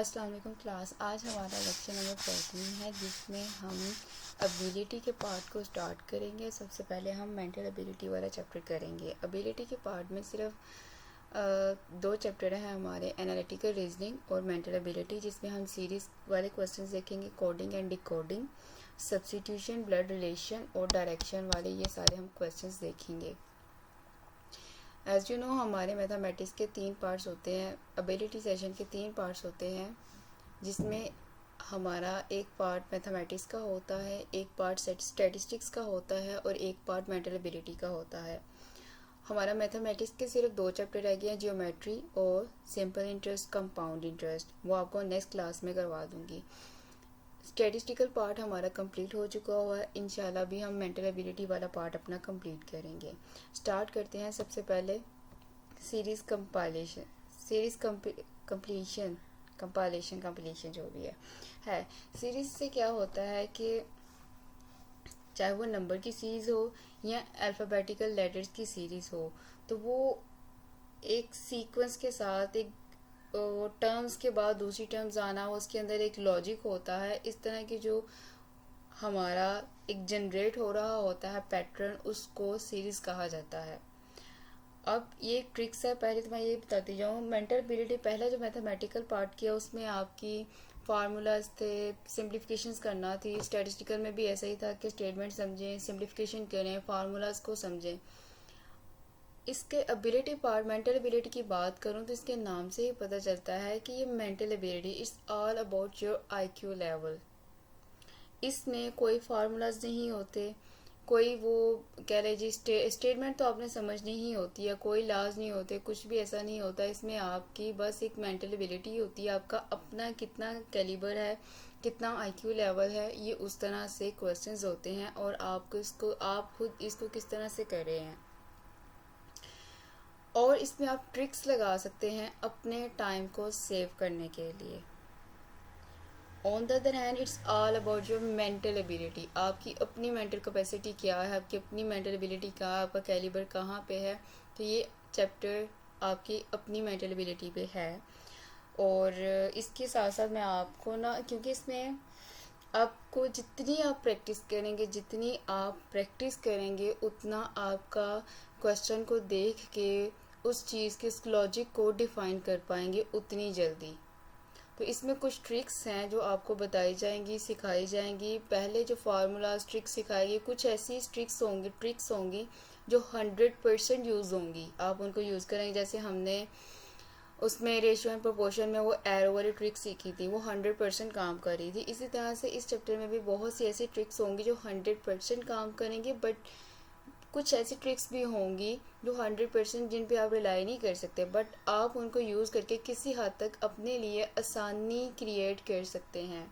अस्सलाम वालेकुम क्लास। आज हमारा लेक्चर नंबर 14 है जिसमें हम एबिलिटी के पार्ट को स्टार्ट करेंगे। सबसे पहले हम मेंटल एबिलिटी वाला चैप्टर करेंगे। एबिलिटी के पार्ट में सिर्फ दो चैप्टर हैं हमारे, एनालिटिकल रीजनिंग और मेंटल एबिलिटी, जिसमें हम सीरीज वाले क्वेश्चंस देखेंगे, coding and decoding, substitution, blood relation और डायरेक्शन वाले, ये सारे हम क्वेश्चंस देखेंगे। एज यू नो हमारे मैथमेटिक्स के 3 पार्ट्स होते हैं, एबिलिटी सेशन के 3 पार्ट्स होते हैं, जिसमें हमारा एक पार्ट मैथमेटिक्स का होता है, एक पार्ट स्टैटिस्टिक्स का होता है और एक पार्ट मेंटल एबिलिटी का होता है। हमारा मैथमेटिक्स के सिर्फ 2 चैप्टर रह गए हैं, जियोमेट्री और सिंपल इंटरेस्ट, कंपाउंड इंटरेस्ट, वो आपको नेक्स्ट क्लास में करवा दूंगी। स्टैटिस्टिकल पार्ट हमारा कंप्लीट हो चुका हुआ है, इंशाल्लाह भी हम मेंटल एबिलिटी वाला पार्ट अपना कंप्लीट करेंगे। स्टार्ट करते हैं। सबसे पहले series compilation, series completion, compilation जो भी है। सीरीज से क्या होता है कि चाहे वो नंबर की सीरीज हो या अल्फ़ाबेटिकल लेटर्स की सीरीज हो, तो वो एक सीक्वेंस के साथ एक टर्म्स के बाद दूसरी टर्म्स आना, उसके अंदर एक लॉजिक होता है। इस तरह की जो हमारा एक जनरेट हो रहा होता है पैटर्न, उसको सीरीज कहा जाता है। अब ये ट्रिक्स है, पहले तो मैं ये बताती जाऊँ। मेंटल एबिलिटी पहला जो मैथमेटिकल पार्ट किया उसमें आपकी फार्मूलाज थे, सिंप्लीफिकेशंस करना थी। स्टैटिस्टिकल में भी ऐसा ही था कि स्टेटमेंट समझें, सिंप्लीफिकेशन करें, फार्मूलाज को समझें। इसके एबिलिटी पार्ट, मेंटल एबिलिटी की बात करूं तो इसके नाम से ही पता चलता है कि ये mental ability it's all about your IQ level. इसमें कोई फार्मूलाज नहीं होते, कोई वो कह लीजिए स्टेटमेंट तो आपने समझनी ही होती है, कोई लाज नहीं होते, कुछ भी ऐसा नहीं होता। इसमें आपकी बस एक मेंटल एबिलिटी होती है, आपका अपना कितना कैलिबर है, कितना आईक्यू लेवल है, ये उस तरह से क्वेश्चंस होते हैं और आपको इसको, आप खुद इसको किस तरह से कर रहे हैं। और इसमें आप ट्रिक्स लगा सकते हैं अपने टाइम को सेव करने के लिए। On the other hand it's all about your mental ability, आपकी अपनी मेंटल कैपेसिटी क्या है, आपकी अपनी मेंटल एबिलिटी क्या है, आपका कैलिबर कहाँ पे है। तो ये चैप्टर आपकी अपनी मेंटल एबिलिटी पे है। और इसके साथ साथ मैं आपको ना, क्योंकि इसमें आपको जितनी आप प्रैक्टिस करेंगे, जितनी आप प्रैक्टिस करेंगे, उतना आपका क्वेश्चन को देख के उस चीज़ के लॉजिक को डिफाइन कर पाएंगे उतनी जल्दी। तो इसमें कुछ ट्रिक्स हैं जो आपको बताई जाएंगी, सिखाई जाएंगी। पहले जो फार्मूलाज ट्रिक्स सिखाएंगे, कुछ ऐसी ट्रिक्स होंगी जो 100% यूज़ होंगी, आप उनको यूज़ करेंगे। जैसे हमने उसमें रेशियो एंड प्रोपोर्शन में वो एरो वाली ट्रिक सीखी थी, वो 100% काम कर रही थी। इसी तरह से इस चैप्टर में भी बहुत सी ऐसी ट्रिक्स होंगी जो 100% काम करेंगे, बट कुछ ऐसी ट्रिक्स भी होंगी जो 100% जिन पे आप रिलाई नहीं कर सकते, बट आप उनको यूज़ करके किसी हद तक अपने लिए आसानी क्रिएट कर सकते हैं।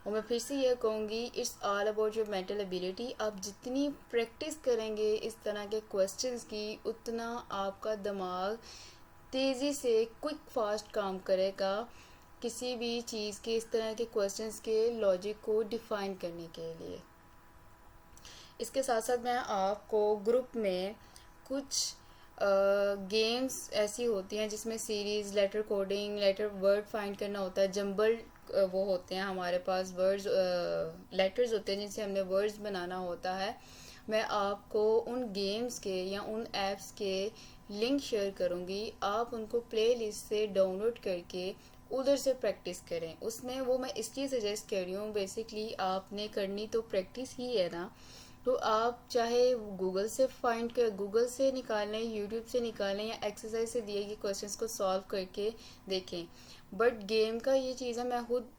और मैं फिर से यह कहूँगी, it's all about your mental ability. आप जितनी प्रैक्टिस करेंगे इस तरह के क्वेश्चंस की, उतना आपका दिमाग तेज़ी से क्विक फास्ट काम करेगा किसी भी चीज़ के, इस तरह के क्वेश्चंस के लॉजिक को डिफाइन करने के लिए। इसके साथ साथ मैं आपको ग्रुप में कुछ गेम्स ऐसी होती हैं जिसमें series, letter coding, letter word find करना होता है, जंबल वो होते हैं हमारे पास वर्ड्स, लेटर्स होते हैं जिनसे हमने वर्ड्स बनाना होता है। मैं आपको उन गेम्स के या उन ऐप्स के लिंक शेयर करूँगी, आप उनको प्ले लिस्ट से डाउनलोड करके उधर से प्रैक्टिस करें। उसमें वो मैं इसलिए सजेस्ट कर रही हूँ, बेसिकली आपने करनी तो प्रैक्टिस ही है ना, तो आप चाहे गूगल से निकालें, यूट्यूब से निकालें या एक्सरसाइज से दिए गए क्वेश्चंस को सॉल्व करके देखें। बट गेम का ये चीज़ है, मैं खुद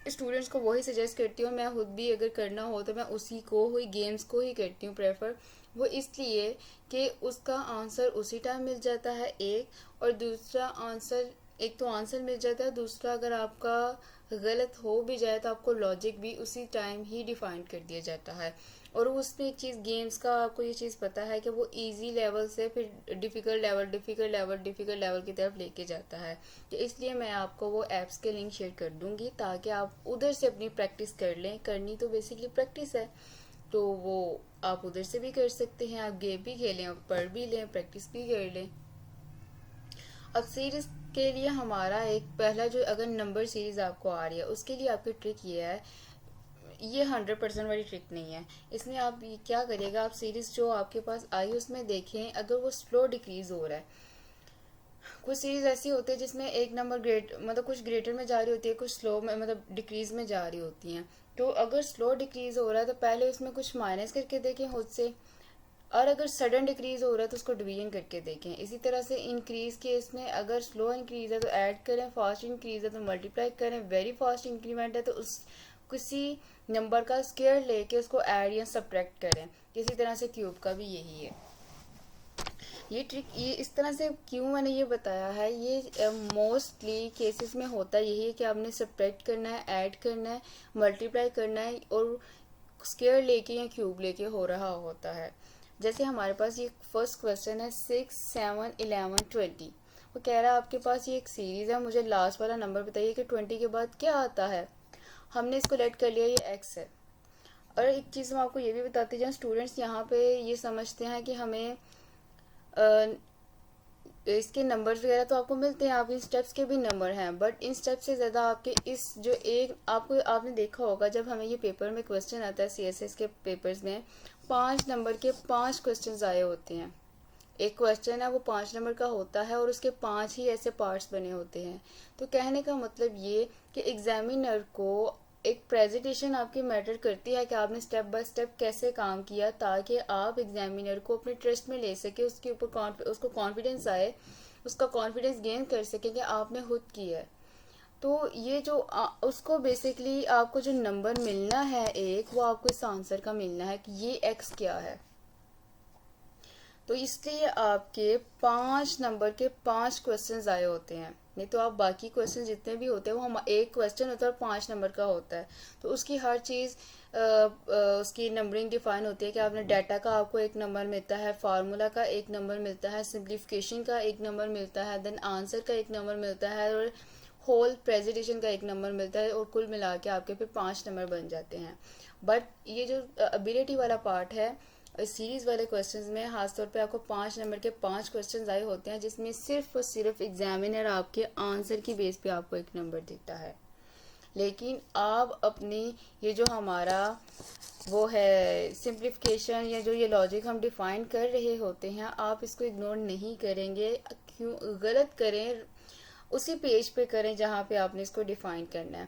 स्टूडेंट्स को वही सजेस्ट करती हूँ। मैं खुद भी अगर करना हो तो मैं उसी को ही, गेम्स को ही करती हूँ प्रेफर। वो इसलिए कि उसका आंसर उसी टाइम मिल जाता है एक, और दूसरा आंसर, एक तो आंसर मिल जाता है, दूसरा अगर आपका गलत हो भी जाए तो आपको लॉजिक भी उसी टाइम ही डिफाइन कर दिया जाता है। और उसमें एक चीज़ गेम्स का आपको ये चीज़ पता है कि वो इजी लेवल से फिर डिफ़िकल्ट लेवल की तरफ लेके जाता है। तो इसलिए मैं आपको वो ऐप्स के लिंक शेयर कर दूंगी ताकि आप उधर से अपनी प्रैक्टिस कर लें। करनी तो बेसिकली प्रैक्टिस है, तो वो आप उधर से भी कर सकते हैं। आप गेम भी खेलें, आप पढ़ भी लें, प्रैक्टिस भी कर लें। अब सीरीज के लिए हमारा एक पहला जो अगर नंबर सीरीज आपको आ रही है उसके लिए आपकी ट्रिक ये है, ये 100% वाली ट्रिक नहीं है। इसमें आप क्या करिएगा, आप सीरीज जो आपके पास आई उसमें देखें अगर वो स्लो डिक्रीज हो रहा है। कुछ सीरीज ऐसी होती है जिसमें एक नंबर मतलब कुछ ग्रेटर में जा रही होती है, कुछ स्लो में मतलब डिक्रीज में जा रही होती हैं। तो अगर स्लो डिक्रीज हो रहा है तो पहले उसमें कुछ माइनस करके देखें खुद से, और अगर सडन डिक्रीज हो रहा है तो उसको डिवीजन करके देखें। इसी तरह से इंक्रीज केस में अगर स्लो इंक्रीज है तो ऐड करें, फास्ट इंक्रीज है तो मल्टीप्लाई करें, वेरी फास्ट इंक्रीमेंट है तो उस किसी नंबर का स्क्वायर लेके उसको ऐड या सब्ट्रैक्ट करें। इसी तरह से क्यूब का भी यही है। ये ट्रिक ये इस तरह से क्यों मैंने ये बताया है, ये मोस्टली केसेस में होता यही है कि आपने सब्ट्रैक्ट करना है, ऐड करना है, मल्टीप्लाई करना है और स्क्वायर लेके या क्यूब लेके हो रहा होता है। जैसे हमारे पास ये फर्स्ट क्वेश्चन है 6, 7, 11, 20। वो कह रहा है आपके पास ये एक सीरीज है, मुझे लास्ट वाला नंबर बताइए कि 20 के बाद क्या आता है। हमने इसको लेट कर लिया, ये x है। और एक चीज़ मैं आपको ये भी बताती हूँ, स्टूडेंट्स यहाँ पे ये समझते हैं कि हमें इसके नंबर्स वगैरह तो आपको मिलते हैं, आप इन स्टेप्स के भी नंबर हैं, बट इन स्टेप्स से ज़्यादा आपके इस जो एक आपको आपने देखा होगा जब हमें ये पेपर में क्वेश्चन आता है CSS के पेपर्स में 5 नंबर के 5 क्वेश्चंस आए होते हैं। एक क्वेश्चन है वो 5 नंबर का होता है और उसके 5 ही ऐसे पार्ट्स बने होते हैं। तो कहने का मतलब ये कि एग्जामिनर को एक प्रेजेंटेशन आपकी मैटर करती है कि आपने स्टेप बाय स्टेप कैसे काम किया, ताकि आप एग्जामिनर को अपने ट्रस्ट में ले सके, उसके ऊपर उसको कॉन्फिडेंस आए, उसका कॉन्फिडेंस गेन कर सके कि आपने खुद किया है। तो ये जो उसको बेसिकली आपको जो नंबर मिलना है एक, वो आपको इस आंसर का मिलना है कि ये एक्स क्या है। तो इसलिए आपके 5 नंबर के 5 क्वेश्चंस आए होते हैं, नहीं तो आप बाकी क्वेश्चन जितने भी होते हैं वो हम एक क्वेश्चन होता है और 5 नंबर का होता है। तो उसकी हर चीज़ उसकी नंबरिंग डिफाइन होती है कि आपने डाटा का आपको एक नंबर मिलता है, फार्मूला का एक नंबर मिलता है, सिंप्लीफिकेशन का एक नंबर मिलता है, देन आंसर का एक नंबर मिलता है और होल प्रेजेंटेशन का एक नंबर मिलता है, और कुल मिला के आपके फिर 5 नंबर बन जाते हैं। बट ये जो एबिलिटी वाला पार्ट है इस सीरीज वाले क्वेश्चंस में खासतौर पे आपको 5 नंबर के 5 क्वेश्चंस आए होते हैं, जिसमें सिर्फ और सिर्फ एग्जामिनर आपके आंसर की बेस पे आपको एक नंबर देता है। लेकिन आप अपनी ये जो हमारा वो है सिंप्लीफिकेशन या जो ये लॉजिक हम डिफाइन कर रहे होते हैं, आप इसको इग्नोर नहीं करेंगे। क्यों गलत करें, उसी पेज पे करें जहाँ पे आपने इसको डिफाइन करना है,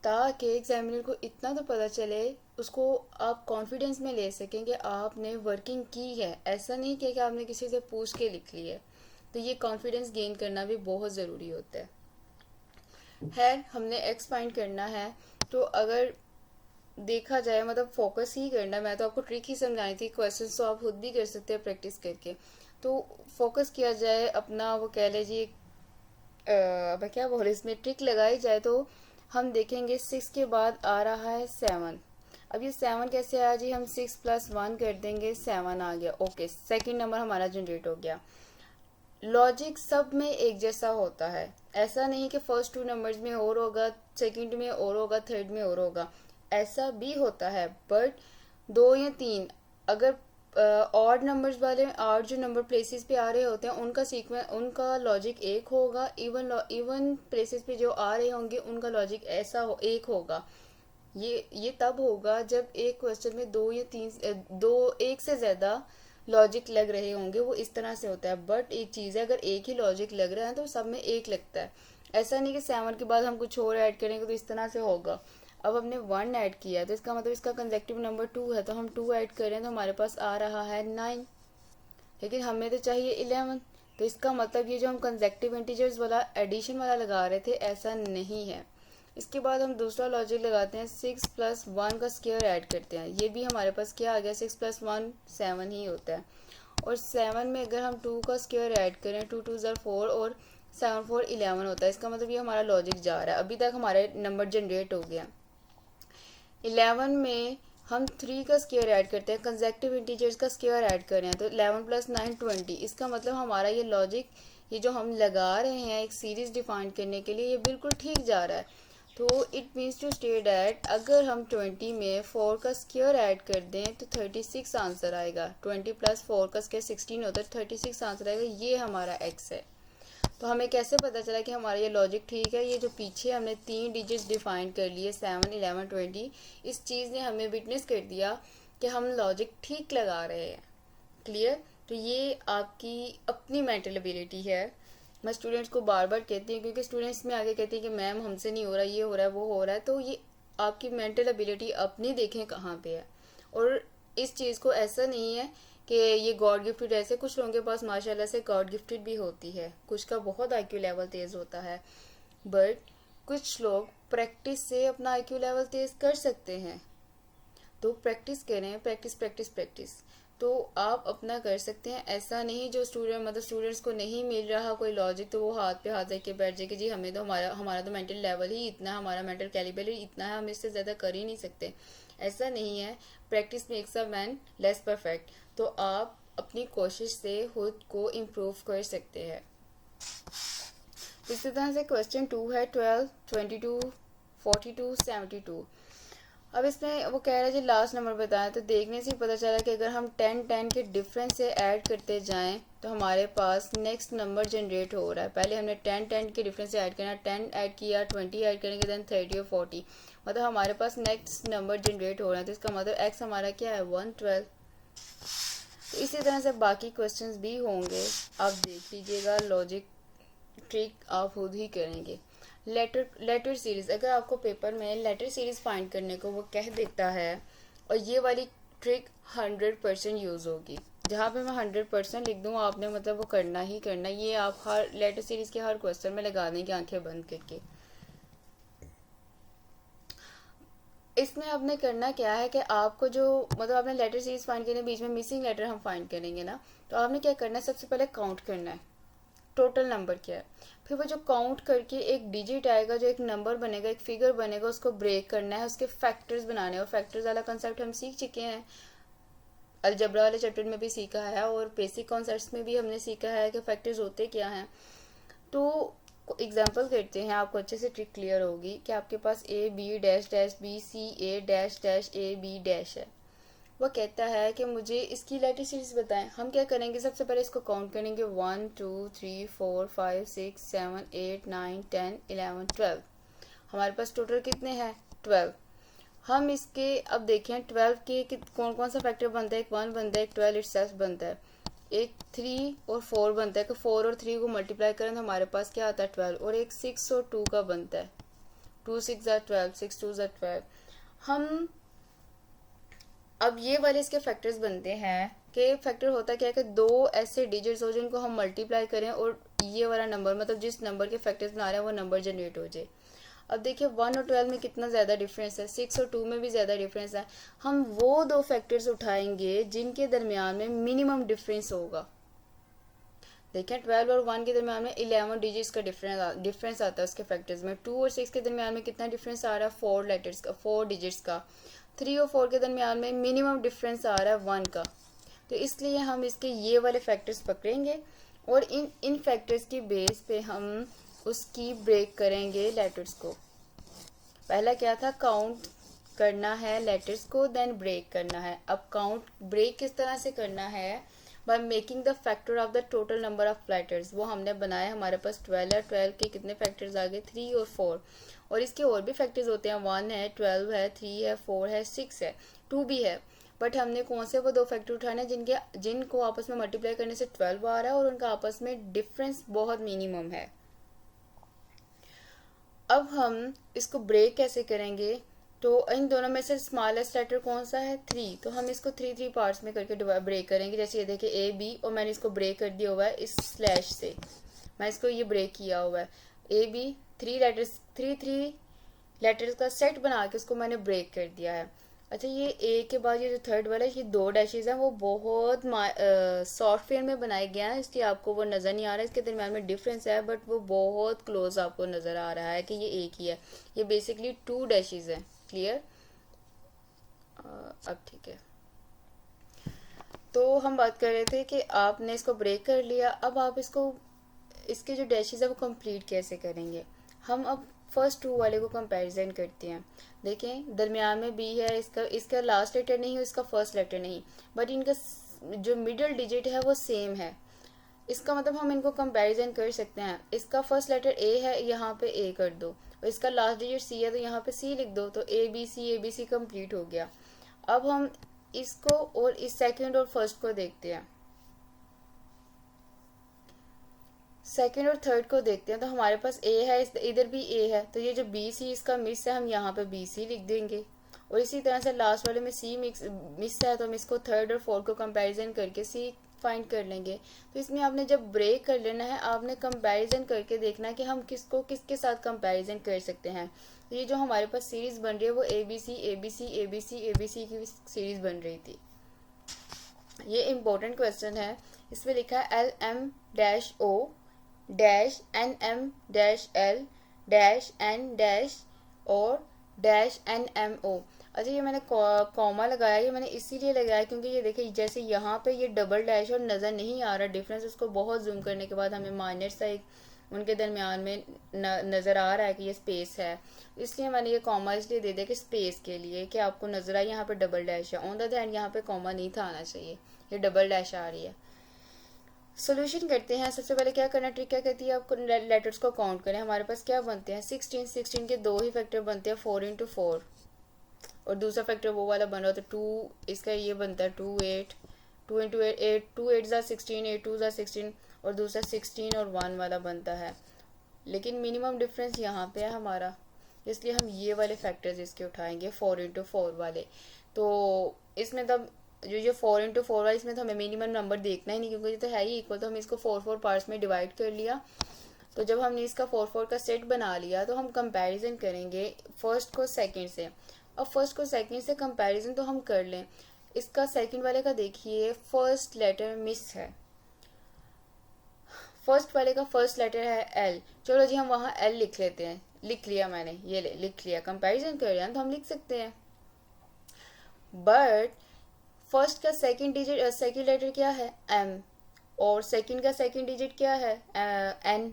ताकि एग्जामिनर को इतना तो पता चले, उसको आप कॉन्फिडेंस में ले सकें कि आपने वर्किंग की है, ऐसा नहीं किया कि आपने किसी से पूछ के लिख ली है। तो ये कॉन्फिडेंस गेन करना भी बहुत ज़रूरी होता है। हमने एक्स फाइंड करना है, तो अगर देखा जाए मतलब फोकस ही करना, मैं तो आपको ट्रिक ही समझाई थी, क्वेश्चन तो आप खुद भी कर सकते हैं प्रैक्टिस करके। तो फोकस किया जाए अपना, वो कह लीजिए मैं क्या बोल, इसमें ट्रिक लगाई जाए तो हम देखेंगे 6 के बाद आ रहा है 7। अब ये 7 कैसे आया जी, हम 6 + 1 कर देंगे, 7 आ गया। ओके, सेकंड नंबर हमारा जनरेट हो गया। लॉजिक सब में एक जैसा होता है, ऐसा नहीं कि फर्स्ट 2 नंबर्स में और होगा, सेकंड में और होगा, थर्ड में और होगा, ऐसा भी होता है। बट 2 या 3 अगर ऑड नंबर्स वाले ऑड जो नंबर प्लेसेस पे आ रहे होते हैं उनका सीक्वेंस, उनका लॉजिक एक होगा। इवन प्लेसेस पे जो आ रहे होंगे उनका लॉजिक ऐसा एक होगा। ये तब होगा जब एक क्वेश्चन में 2 या 3 दो एक से ज़्यादा लॉजिक लग रहे होंगे, वो इस तरह से होता है। बट एक चीज़ है, अगर एक ही लॉजिक लग रहा है तो सब में एक लगता है। ऐसा नहीं कि 7 के बाद हम कुछ और ऐड करेंगे तो इस तरह से होगा। अब हमने 1 ऐड किया तो इसका मतलब इसका कंसेक्टिव नंबर 2 है, तो हम 2 ऐड करें तो हमारे पास आ रहा है 9, लेकिन हमें तो चाहिए 11। तो इसका मतलब ये जो हम कंसेक्टिव इंटीजर्स वाला एडिशन वाला लगा रहे थे, ऐसा नहीं है। इसके बाद हम दूसरा लॉजिक लगाते हैं, 6 + 1 का स्क्वायर ऐड करते हैं। ये भी हमारे पास क्या आ गया, 6 + 1 7 ही होता है। और 7 में अगर हम 2 का स्क्वायर ऐड करें, 2 2 ज़र 4 और 7 4 11 होता है। इसका मतलब ये हमारा लॉजिक जा रहा है। अभी तक हमारे नंबर जनरेट हो गया। 11 में हम 3 का स्क्वायर ऐड करते हैं, कंसेक्टिव इंटीजर्स का स्क्वायर ऐड करें तो 11 + 9 20। इसका मतलब हमारा ये लॉजिक, ये जो हम लगा रहे हैं एक सीरीज डिफाइन करने के लिए, ये बिल्कुल ठीक जा रहा है। तो it means to say that अगर हम 20 में 4 का स्क्वायर ऐड कर दें तो 36 आंसर आएगा। 20 + 4 का स्क्वायर 16 होता है, 36 आंसर आएगा। ये हमारा एक्स है। तो हमें कैसे पता चला कि हमारा ये लॉजिक ठीक है? ये जो पीछे हमने 3 डिजिट्स डिफाइन कर लिए 7, 11, 20, इस चीज़ ने हमें विटनेस कर दिया कि हम लॉजिक ठीक लगा रहे हैं। क्लियर? तो ये आपकी अपनी मेंटल एबिलिटी है। मैं स्टूडेंट्स को बार बार कहती हूँ, क्योंकि स्टूडेंट्स में आगे कहती हैं कि मैम हमसे नहीं हो रहा, ये हो रहा है, वो हो रहा है। तो ये आपकी मेंटल एबिलिटी अपनी देखें कहाँ पे है। और इस चीज़ को ऐसा नहीं है कि ये गॉड गिफ्टेड, ऐसे कुछ लोगों के पास माशाल्लाह से गॉड गिफ्टेड भी होती है, कुछ का बहुत आईक्यू लेवल तेज़ होता है, बट कुछ लोग प्रैक्टिस से अपना आईक्यू लेवल तेज़ कर सकते हैं। तो प्रैक्टिस करें, प्रैक्टिस प्रैक्टिस प्रैक्टिस, तो आप अपना कर सकते हैं। ऐसा नहीं जो स्टूडेंट्स को नहीं मिल रहा कोई लॉजिक तो वो हाथ पे हाथ रख के बैठ जाए कि जी हमें तो हमारा तो मेंटल लेवल ही इतना है, हमारा मेंटल कैलिबर ही इतना है, हम इससे ज़्यादा कर ही नहीं सकते। ऐसा नहीं है। Practice makes a man less perfect. तो आप अपनी कोशिश से खुद को इम्प्रूव कर सकते हैं। इसी तरह से क्वेश्चन 2 है 12, 22, 42, 72। अब इसमें वो कह रहा है जी लास्ट नंबर बताएं। तो देखने से ही पता चला कि अगर हम 10 के डिफरेंस से ऐड करते जाएं तो हमारे पास नेक्स्ट नंबर जनरेट हो रहा है। पहले हमने 10 के डिफरेंस से ऐड करना, 10 ऐड किया, 20 ऐड करेंगे, देन 30 और 40, मतलब हमारे पास नेक्स्ट नंबर जनरेट हो रहा है। तो इसका मतलब एक्स हमारा क्या है 112। तो इसी तरह से बाकी क्वेश्चंस भी होंगे, आप देख लीजिएगा। लॉजिक ट्रिक आप खुद ही करेंगे। लेटर सीरीज, अगर आपको पेपर में लेटर सीरीज फाइंड करने को वो कह देता है, और ये वाली ट्रिक 100% यूज़ होगी। जहाँ पे मैं 100% लिख दूँ आपने मतलब वो करना ही करना। ये आप हर लेटर सीरीज के हर क्वेश्चन में लगा देंगे आंखें बंद करके। इसमें आपने करना क्या है कि आपको जो मतलब आपने लेटर सीरीज फाइंड करने बीच में मिसिंग लेटर हम फाइंड करेंगे ना, तो आपने क्या करना है, सबसे पहले काउंट करना है टोटल नंबर क्या है। फिर वो जो काउंट करके एक डिजिट आएगा, जो एक नंबर बनेगा, एक फिगर बनेगा, उसको ब्रेक करना है, उसके फैक्टर्स बनाने हैं। और फैक्टर्स वाला कंसेप्ट हम सीख चुके हैं, अलजबरा वाले चैप्टर में भी सीखा है, और बेसिक कॉन्सेप्ट्स में भी हमने सीखा है कि फैक्टर्स होते क्या हैं। तो एग्जाम्पल करते हैं, आपको अच्छे से ट्रिक क्लियर होगी कि आपके पास A B dash dash B C A dash dash A B dash है। वह कहता है कि मुझे इसकी लेटर सीरीज बताएं। हम क्या करेंगे, सबसे पहले इसको काउंट करेंगे 1 2 3 4 5 6 7 8 9 10 11 12। हमारे पास टोटल कितने हैं 12। हम इसके अब देखें 12 के कौन कौन सा फैक्टर बनता है। एक 1 बनता है, एक 12 इटसेल्फ बनता है, एक 3 और 4 बनता है कि 4 और 3 को मल्टीप्लाई करें तो हमारे पास क्या आता है 12। और एक 6 और 2 का बनता है, 2 6 are 12, 6 2 are 12। हम अब ये वाले इसके फैक्टर्स बनते हैं कि फैक्टर होता क्या है कि दो ऐसे डिजिट्स हो जिनको हम मल्टीप्लाई करें और ये वाला नंबर मतलब जिस नंबर के फैक्टर्स बना रहे हैं वो नंबर जनरेट हो जाए। अब देखिए 1 और 12 में कितना ज़्यादा डिफरेंस है, 6 और 2 में भी ज़्यादा डिफरेंस है। हम वो दो फैक्टर्स उठाएंगे जिनके दरमियान में मिनिमम डिफरेंस होगा। देखिए 12 और 1 के दरमियान में 11 डिजिट्स का डिफरेंस आता है उसके फैक्टर्स में। 2 और 6 के दरमियान में कितना डिफरेंस आ रहा है 4 लेटर्स का, 4 डिजिट्स का। 3 और 4 के दरमियान में मिनिमम डिफरेंस आ रहा है 1 का। तो इसलिए हम इसके ये वाले फैक्टर्स पकड़ेंगे और इन फैक्टर्स की बेस पे हम उसकी ब्रेक करेंगे लेटर्स को। पहला क्या था, काउंट करना है लेटर्स को, देन ब्रेक करना है। अब काउंट ब्रेक किस तरह से करना है, by making the factor of the total number of letters. वो हमने बनाया, हमारे पास 12 है, 12 के कितने फैक्टर्स आ गए 3 और 4। और इसके और भी फैक्टर्स होते हैं, 1 है, 12 है, 3 है, 4 है, 6 है, 2 भी है। बट हमने कौन से वो दो फैक्टर उठाने जिनको आपस में मल्टीप्लाई करने से 12 आ रहा है और उनका आपस में डिफरेंस बहुत मिनिमम है। अब हम इसको ब्रेक कैसे करेंगे, तो इन दोनों में से स्मॉलेस्ट लेटर कौन सा है 3, तो हम इसको 3 पार्ट्स में करके ब्रेक करेंगे। जैसे ये देखिए ए बी, और मैंने इसको ब्रेक कर दिया हुआ है इस स्लैश से, मैं इसको ये ब्रेक किया हुआ है। ए बी 3 लेटर्स का सेट बना के उसको मैंने ब्रेक कर दिया है। अच्छा, ये ए के बाद ये जो थर्ड वाला है, ये 2 डैशेज हैं, वो बहुत सॉफ्टवेयर में बनाए गए हैं, इसलिए आपको वो नज़र नहीं आ रहा है। इसके दरम्यान में डिफरेंस है बट वो बहुत क्लोज आपको नज़र आ रहा है कि ये एक ही है। ये बेसिकली 2 डैशेज हैं। क्लियर? अब ठीक है। तो हम बात कर रहे थे कि आपने इसको ब्रेक कर लिया, अब आप इसके जो डैशेज है वो कंप्लीट कैसे करेंगे। हम अब फर्स्ट 2 वाले को कंपैरिजन करते हैं। देखें दरमियान में बी है, इसका लास्ट लेटर नहीं है, इसका फर्स्ट लेटर नहीं, बट इनका जो मिडिल डिजिट है वो सेम है। इसका मतलब हम इनको कंपैरिजन कर सकते हैं। इसका फर्स्ट लेटर ए है, यहाँ पे ए कर दो, और इसका लास्ट डिजिट सी है तो यहाँ पे सी लिख दो, तो ए बी सी कंप्लीट हो गया। अब हम इसको और इस सेकंड और फर्स्ट को देखते हैं, सेकंड और थर्ड को देखते हैं। तो हमारे पास ए है, इधर भी ए है, तो ये जो बी सी इसका मिस है, हम यहाँ पे बी सी लिख देंगे। और इसी तरह से लास्ट वाले में सी मिस है, तो हम इसको थर्ड और फोर्थ को कंपैरिजन करके सी फाइंड कर लेंगे। तो इसमें आपने जब ब्रेक कर लेना है, आपने कंपैरिजन करके देखना है कि हम किसको किसके साथ कंपैरिजन कर सकते हैं। तो ये जो हमारे पास सीरीज बन रही है वो A B C A B C A B C A B C की सीरीज बन रही थी। ये इम्पोर्टेंट क्वेश्चन है। इसमें लिखा है L M dash O dash N M dash L dash N dash और डैश एन एम ओ। अच्छा, ये मैंने कॉमा लगाया, ये मैंने इसीलिए लगाया क्योंकि ये देखिए जैसे यहाँ पे ये डबल डैश और नज़र नहीं आ रहा डिफरेंस, उसको बहुत जूम करने के बाद हमें माइनर सा एक उनके दरमियान में नज़र आ रहा है कि ये स्पेस है, इसलिए मैंने ये कॉमा इसलिए दे दिया कि स्पेस के लिए, कि आपको नज़र आए यहाँ पे डबल डैश है। ऑन द अदर हैंड यहाँ पे कॉमा नहीं था आना चाहिए, ये डबल डैश आ रही है। सोल्यूशन करते हैं। सबसे पहले क्या करना, ट्रिक क्या कहती है, आपको लेटर्स को काउंट करें। हमारे पास क्या बनते हैं 16 के दो ही फैक्टर बनते हैं, 4 इंटू 4, और दूसरा फैक्टर वो वाला बन रहा था 2, इसका ये बनता है 2 8, 2 इंटू 8, 2 8 ज़ा 16, 8 2 ज़ा 16, और दूसरा 16 और 1 वाला बनता है। लेकिन मिनिमम डिफरेंस यहाँ पे है हमारा, इसलिए हम ये वाले फैक्टर्स इसके उठाएंगे 4 इंटू 4 वाले। तो इसमें तब जो 4 इंटू 4 वाला, इसमें तो हमें मिनिमम नंबर देखना ही नहीं क्योंकि ये तो है ही इक्वल, तो हम इसको 4 पार्ट्स में डिवाइड कर लिया। तो जब हमने इसका 4 का सेट बना लिया तो हम कंपैरिजन करेंगे फर्स्ट को सेकंड से। अब फर्स्ट को सेकंड से कंपैरिजन तो हम कर लें। इसका सेकंड वाले का देखिए फर्स्ट लेटर मिस है, फर्स्ट वाले का फर्स्ट लेटर है एल, चलो जी हम वहाँ एल लिख लेते हैं, लिख लिया मैंने, ये लिख लिया, कंपैरिजन कर रहे हैं तो हम लिख सकते हैं। बट फर्स्ट का सेकंड डिजिट सेकंड लेटर क्या है एम, और सेकंड का सेकंड डिजिट क्या है एन,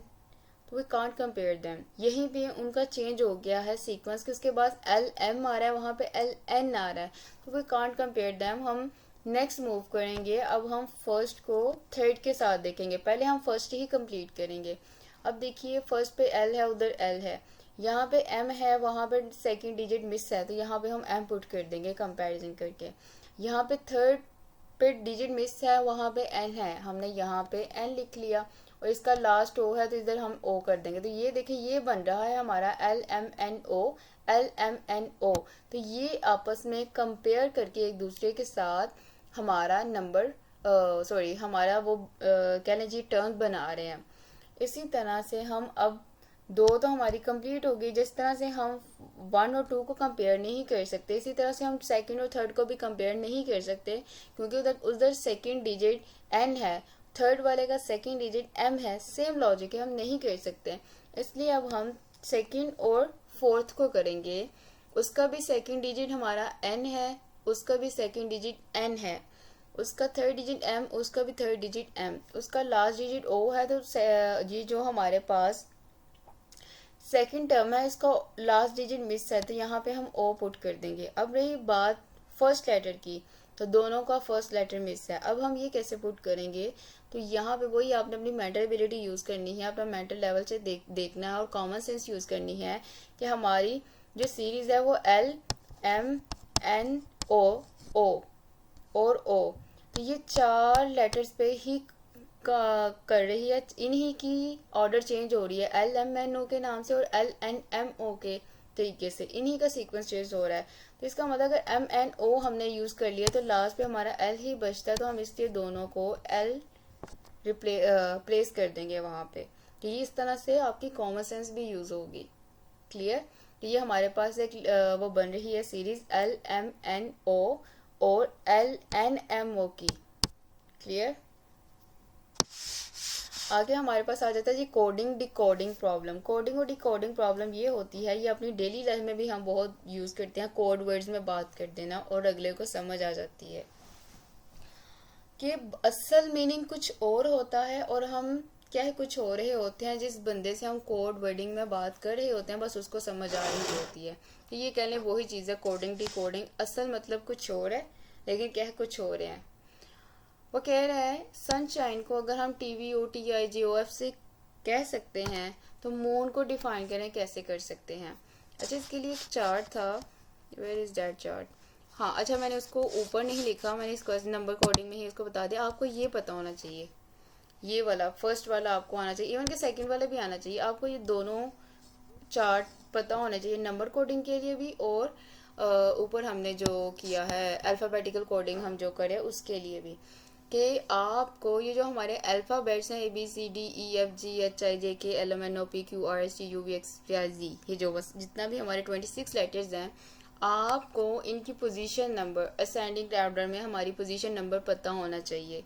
तो वी कांट कंपेयर देम। यहीं पे उनका चेंज हो गया है सीक्वेंस कि उसके बाद एल एम आ रहा है, वहाँ पे एल एन आ रहा है, तो वी कांट कंपेयर देम। हम नेक्स्ट मूव करेंगे, अब हम फर्स्ट को थर्ड के साथ देखेंगे, पहले हम फर्स्ट ही कंप्लीट करेंगे। अब देखिए फर्स्ट पे एल है, उधर एल है, यहाँ पे एम है, वहाँ पे सेकंड डिजिट मिस है, तो यहाँ पे हम एम पुट कर देंगे कंपैरिजन करके। यहाँ पे थर्ड पे डिजिट मिस है, वहाँ पे एन है, हमने यहाँ पे एन लिख लिया, और इसका लास्ट ओ है तो इधर हम ओ कर देंगे। तो ये देखिए ये बन रहा है हमारा L M N O, L M N O. तो ये आपस में कंपेयर करके एक दूसरे के साथ हमारा नंबर हमारा वो कह लें जी टर्म्स बना रहे हैं। इसी तरह से हम अब दो तो हमारी कंप्लीट हो गई। जिस तरह से हम 1 और 2 को कंपेयर नहीं कर सकते, इसी तरह से हम सेकंड और थर्ड को भी कंपेयर नहीं कर सकते क्योंकि उधर उधर सेकंड डिजिट एन है, थर्ड वाले का सेकंड डिजिट एम है, सेम लॉजिक है, हम नहीं कर सकते। इसलिए अब हम सेकंड और फोर्थ को करेंगे। उसका भी सेकंड डिजिट हमारा एन है, उसका भी सेकंड डिजिट एन है, उसका थर्ड डिजिट एम, उसका भी थर्ड डिजिट एम, उसका लास्ट डिजिट ओ है। तो ये जो हमारे पास सेकंड टर्म है इसका लास्ट डिजिट मिस है, तो यहाँ पे हम ओ पुट कर देंगे। अब रही बात फर्स्ट लेटर की, तो दोनों का फर्स्ट लेटर मिस है। अब हम ये कैसे पुट करेंगे, तो यहाँ पे वही आपने अपनी मेंटल एबिलिटी यूज़ करनी है, अपना मेंटल लेवल से देखना है और कॉमन सेंस यूज़ करनी है कि हमारी जो सीरीज़ है वो एल एम एन ओ ओ और ओ, तो ये 4 लेटर्स पे ही कर रही है, इन्हीं की ऑर्डर चेंज हो रही है एल एम एन ओ के नाम से और एल एन एम ओ के तरीके से, इन्हीं का सीक्वेंस चेंज हो रहा है। तो इसका मतलब अगर एम एन ओ हमने यूज़ कर लिया तो लास्ट पे हमारा एल ही बचता है, तो हम इसलिए दोनों को एल प्लेस कर देंगे वहाँ पे। तो ये इस तरह से आपकी कॉमन सेंस भी यूज़ होगी। क्लियर। तो ये हमारे पास एक वो बन रही है series L M N O और एल एन एम ओ की। क्लियर। आगे हमारे पास आ जाता है जी कोडिंग डिकोडिंग प्रॉब्लम। कोडिंग और डिकोडिंग प्रॉब्लम ये होती है, ये अपनी डेली लाइफ में भी हम बहुत यूज़ करते हैं, कोड वर्ड्स में बात कर देना और अगले को समझ आ जाती है कि असल मीनिंग कुछ और होता है और हम क्या है कुछ हो रहे होते हैं। जिस बंदे से हम कोड वर्डिंग में बात कर रहे होते हैं बस उसको समझ आ रही होती है। तो ये कह लें वही चीज़ है कोडिंग डिकोडिंग, असल मतलब कुछ और है लेकिन क्या है कुछ और है। वो कह रहा है सनशाइन को अगर हम TVOTIGOF से कह सकते हैं तो मून को डिफाइन करें, कैसे कर सकते हैं। अच्छा, इसके लिए एक चार्ट था, वेयर इज दैट चार्ट। हाँ अच्छा, मैंने उसको ऊपर नहीं लिखा, मैंने इसको नंबर कोडिंग में ही उसको बता दिया। आपको ये पता होना चाहिए, ये वाला फर्स्ट वाला आपको आना चाहिए, इवन के सेकंड वाला भी आना चाहिए। आपको ये दोनों चार्ट पता होना चाहिए, नंबर कोडिंग के लिए भी और ऊपर हमने जो किया है अल्फ़ाबेटिकल कोडिंग हम जो करें उसके लिए भी, कि आपको ये जो हमारे अल्फ़ाबेट्स हैं ABCDEFGHIJKLMNOPQRSTUVXYZ, ये जो बस जितना भी हमारे 26 लेटर्स हैं, आपको इनकी पोजीशन नंबर असेंडिंग ऑर्डर में हमारी पोजीशन नंबर पता होना चाहिए।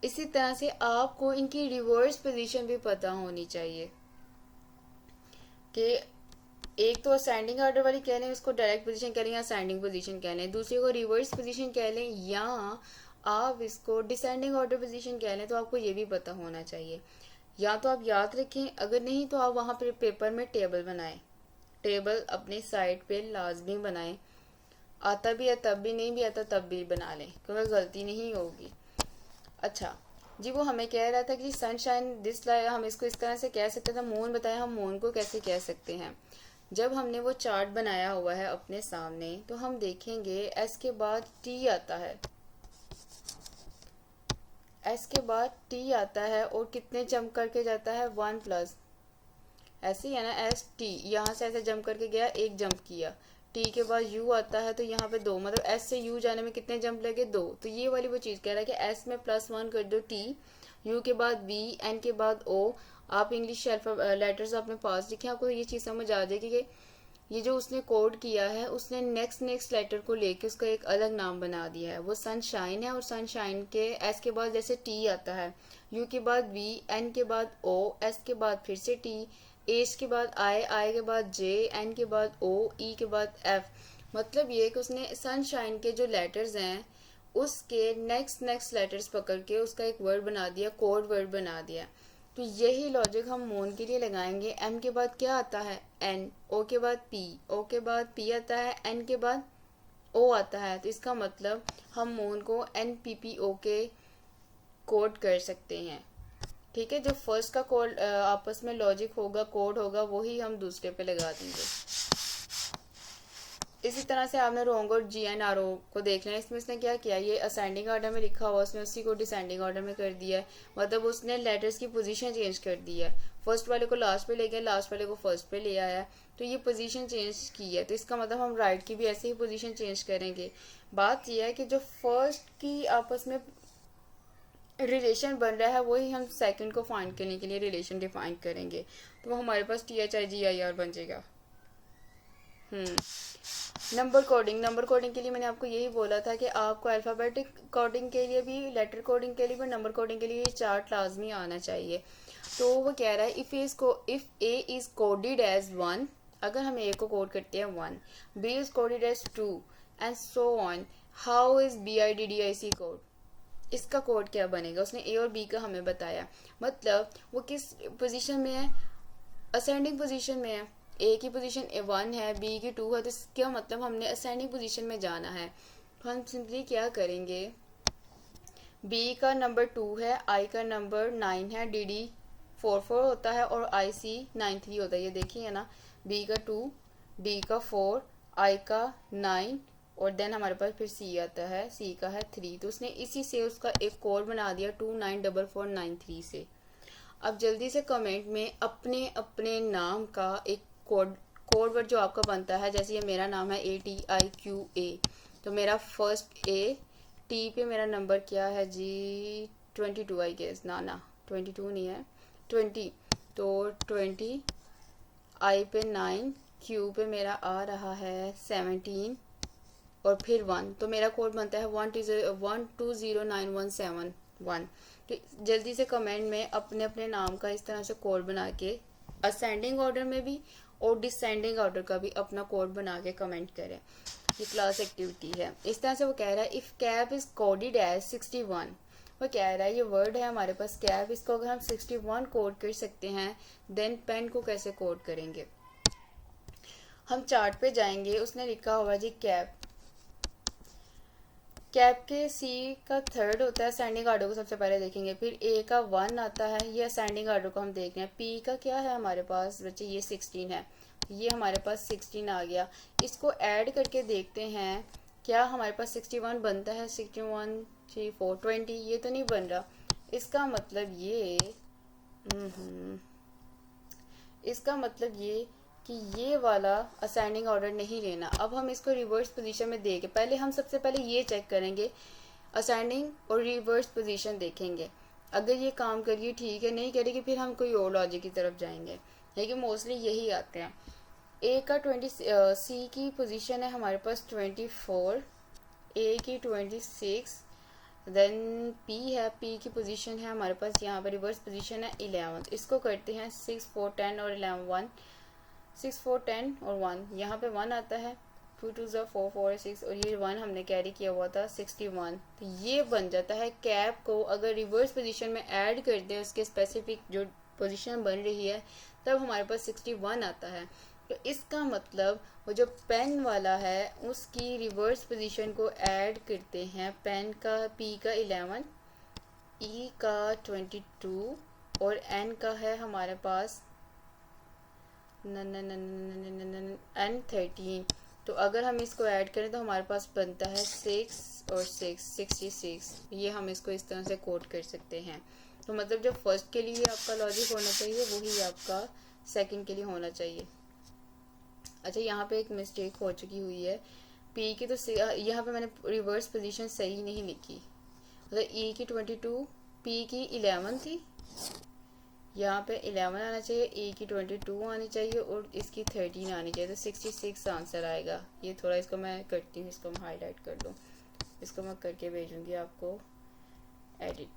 इसी तरह से आपको इनकी रिवर्स पोजीशन भी पता होनी चाहिए, कि एक तो असेंडिंग ऑर्डर वाली कह लें, उसको डायरेक्ट पोजीशन कह लें या असेंडिंग पोजीशन कह लें, दूसरे को रिवर्स पोजीशन कह लें या आप इसको डिसेंडिंग ऑर्डर पोजीशन कह लें, तो आपको ये भी पता होना चाहिए। या तो आप याद रखें, अगर नहीं तो आप वहाँ पर पेपर में टेबल बनाएं, टेबल अपनी साइड पे लाजमी बनाएं। आता भी है तब भी, नहीं भी आता तब भी बना लें, क्योंकि गलती नहीं होगी। अच्छा जी, वो हमें कह रहा था कि सनशाइन दिस लाइट हम इसको इस तरह से कह सकते थे। मून बताया, हम मून को कैसे कह सकते हैं। जब हमने वो चार्ट बनाया हुआ है अपने सामने, तो हम देखेंगे एस के बाद टी आता है, एस के बाद टी आता है और कितने जंप करके जाता है 1+, ऐसे ही है ना, एस टी यहाँ से ऐसे जंप करके गया, एक जंप किया। टी के बाद यू आता है तो यहाँ पे 2, मतलब एस से यू जाने में कितने जंप लगे 2। तो ये वाली वो चीज़ कह रहा है कि एस में +1 कर दो टी, यू के बाद वी, एन के बाद ओ। आप इंग्लिश लेटर्स अपने पास लिखें, आपको ये चीज़ समझ आ जाएगी कि ये जो उसने कोड किया है, उसने नेक्स्ट लेटर को लेके उसका एक अलग नाम बना दिया है। वो सनशाइन है और सनशाइन के एस के बाद जैसे टी आता है, यू के बाद वी, एन के बाद ओ, एस के बाद फिर से टी, एच के बाद आई के बाद जे, एन के बाद ओ, ई के बाद एफ। मतलब ये कि उसने सनशाइन के जो लेटर्स हैं उसके नेक्स्ट लेटर्स पकड़ के उसका एक वर्ड बना दिया, कोड वर्ड बना दिया। तो यही लॉजिक हम मून के लिए लगाएंगे। एम के बाद क्या आता है एन, ओ के बाद पी, ओ के बाद पी आता है, एन के बाद ओ आता है। तो इसका मतलब हम मून को NPPO के कोड कर सकते हैं। ठीक है, जो फर्स्ट का कोड आपस में लॉजिक होगा, कोड होगा, वही हम दूसरे पे लगा देंगे। इसी तरह से आपने रोंग और GNRO को देख लेना। इसमें उसने क्या किया, ये असेंडिंग ऑर्डर में लिखा हुआ, उसने उसी को डिसेंडिंग ऑर्डर में कर दिया है। मतलब उसने लेटर्स की पोजीशन चेंज कर दी है, फर्स्ट वाले को लास्ट पे ले गया, लास्ट वाले को फर्स्ट पे ले आया, तो ये पोजीशन चेंज की है। तो इसका मतलब हम राइट की भी ऐसे ही पोजीशन चेंज करेंगे। बात यह है कि जो फर्स्ट की आपस में रिलेशन बन रहा है वही हम सेकंड को फाइंड करने के लिए रिलेशन डिफाइन करेंगे, तो वो हमारे पास THIGIR बन जाएगा। नंबर कोडिंग के लिए मैंने आपको यही बोला था कि आपको अल्फ़ाबेटिक कोडिंग के लिए भी, लेटर कोडिंग के लिए भी, नंबर कोडिंग के लिए ये चार्ट लाजमी आना चाहिए। तो वो कह रहा है if A is coded as 1, अगर हम ए को कोड करते हैं 1, B is coded as 2 and so on, how is BIDDIC code, इसका कोड क्या बनेगा। उसने ए और बी का हमें बताया, मतलब वो किस पोजीशन में है, असेंडिंग पोजीशन में है। ए की पोजीशन 1 है, बी की 2 है, तो इसका मतलब हमने असेंडिंग पोजीशन में जाना है। तो हम सिंपली क्या करेंगे, बी का नंबर 2 है, आई का नंबर 9 है, DD 44 होता है और IC 93 होता है। ये देखिए ना, बी का 2, डी का 4, आई का 9 और देन हमारे पास फिर सी आता है, सी का है 3। तो उसने इसी से उसका एक कोड बना दिया 294493 से। अब जल्दी से कमेंट में अपने अपने नाम का एक कोड वर्ड जो आपका बनता है, जैसे ये मेरा नाम है ATIQA, तो मेरा फर्स्ट A, टी पे मेरा नंबर क्या है जी 22 आई गेस, ना 22 नहीं है 20, तो 20, आई पे 9, क्यू पे मेरा आ रहा है 17 और फिर 1, तो मेरा कोड बनता है 1209171। तो जल्दी से कमेंट में अपने अपने नाम का इस तरह से कोड बना के असेंडिंग ऑर्डर में भी और डिसेंडिंग ऑर्डर का भी अपना कोड बना के कमेंट करें। ये क्लास एक्टिविटी है। इस तरह से वो कह रहा है if cap is coded as 61, वो कह रहा है ये वर्ड है हमारे पास कैप, इसको अगर हम 61 कोड कर सकते हैं, देन पेन को कैसे कोड करेंगे। हम चार्ट पे जाएंगे, उसने लिखा हुआ जी कैप, कैप के सी का थर्ड होता है, असेंडिंग आर्डर को सबसे पहले देखेंगे, फिर ए का 1 आता है, ये असेंडिंग आर्डर को हम देख रहे हैं। पी का क्या है हमारे पास बच्चे, ये 16 है, ये हमारे पास 16 आ गया। इसको ऐड करके देखते हैं क्या हमारे पास 61 बनता है। 61 3 4 20, ये तो नहीं बन रहा। इसका मतलब ये इसका मतलब ये कि ये वाला असेंडिंग ऑर्डर नहीं लेना। अब हम इसको रिवर्स पोजीशन में देंगे। पहले हम सबसे पहले ये चेक करेंगे, असेंडिंग और रिवर्स पोजीशन देखेंगे। अगर ये काम करिए ठीक है, नहीं करेगी फिर हम कोई और लॉजिक की तरफ जाएंगे, लेकिन मोस्टली यही आते हैं। ए का 20, सी की पोजीशन है हमारे पास 24, ए की 26, देन पी है, पी की पोजीशन है हमारे पास यहाँ पर रिवर्स पोजीशन है 11। इसको करते हैं 6 4 10 और 11 1, 6 4 10 और 1, यहाँ पे 1 आता है, 2 2 4 4 6 और ये 1 हमने कैरी किया हुआ था 61। तो ये बन जाता है कैप को अगर रिवर्स पोजीशन में ऐड कर दें उसके स्पेसिफिक जो पोजीशन बन रही है, तब हमारे पास 61 आता है। तो इसका मतलब वो जो पेन वाला है उसकी रिवर्स पोजीशन को ऐड करते हैं। पेन का पी का 11, ई का 22 और एन का है हमारे पास एन 13। तो अगर हम इसको ऐड करें तो हमारे पास बनता है 6 और 6 66। ये हम इसको इस तरह से कोड कर सकते हैं। तो मतलब जो फर्स्ट के लिए आपका लॉजिक होना चाहिए वही आपका सेकंड के लिए होना चाहिए। अच्छा, यहाँ पे एक मिस्टेक हो चुकी हुई है। पी की तो यहाँ पे मैंने रिवर्स पोजीशन सही नहीं लिखी, मतलब ई की 22, पी की 11 थी, यहाँ पे 11 आना चाहिए, ए की 22 आनी चाहिए और इसकी 13 आनी चाहिए, तो 66 आंसर आएगा। ये थोड़ा इसको मैं करती हूँ, इसको मैं हाईलाइट कर लूँ, इसको मैं करके भेजूंगी आपको एडिट,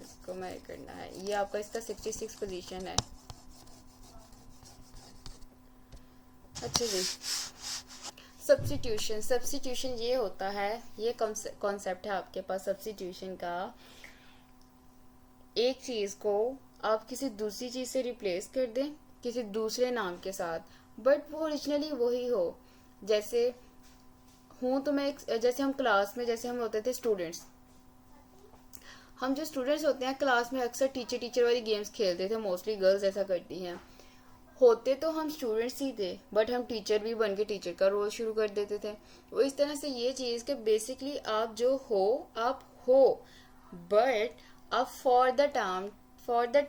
इसको मैं करना है। ये आपका इसका 66 पोजीशन है। अच्छा जी, सब्स्टिट्यूशन। सब्स्टिट्यूशन ये होता है, ये कॉन्सेप्ट है आपके पास सब्स्टिट्यूशन का। एक चीज को आप किसी दूसरी चीज से रिप्लेस कर दें किसी दूसरे नाम के साथ, बट वो ओरिजिनली वही हो। जैसे हूँ तो मैं जैसे हम क्लास में जैसे हम होते थे स्टूडेंट्स, हम जो स्टूडेंट्स होते हैं क्लास में अक्सर टीचर टीचर वाली गेम्स खेलते थे, मोस्टली गर्ल्स ऐसा करती हैं। होते तो हम स्टूडेंट्स ही थे बट हम टीचर भी बन के टीचर का रोल शुरू कर देते थे। वो इस तरह से ये चीज़ कि बेसिकली आप जो हो आप हो, बट आप फॉर द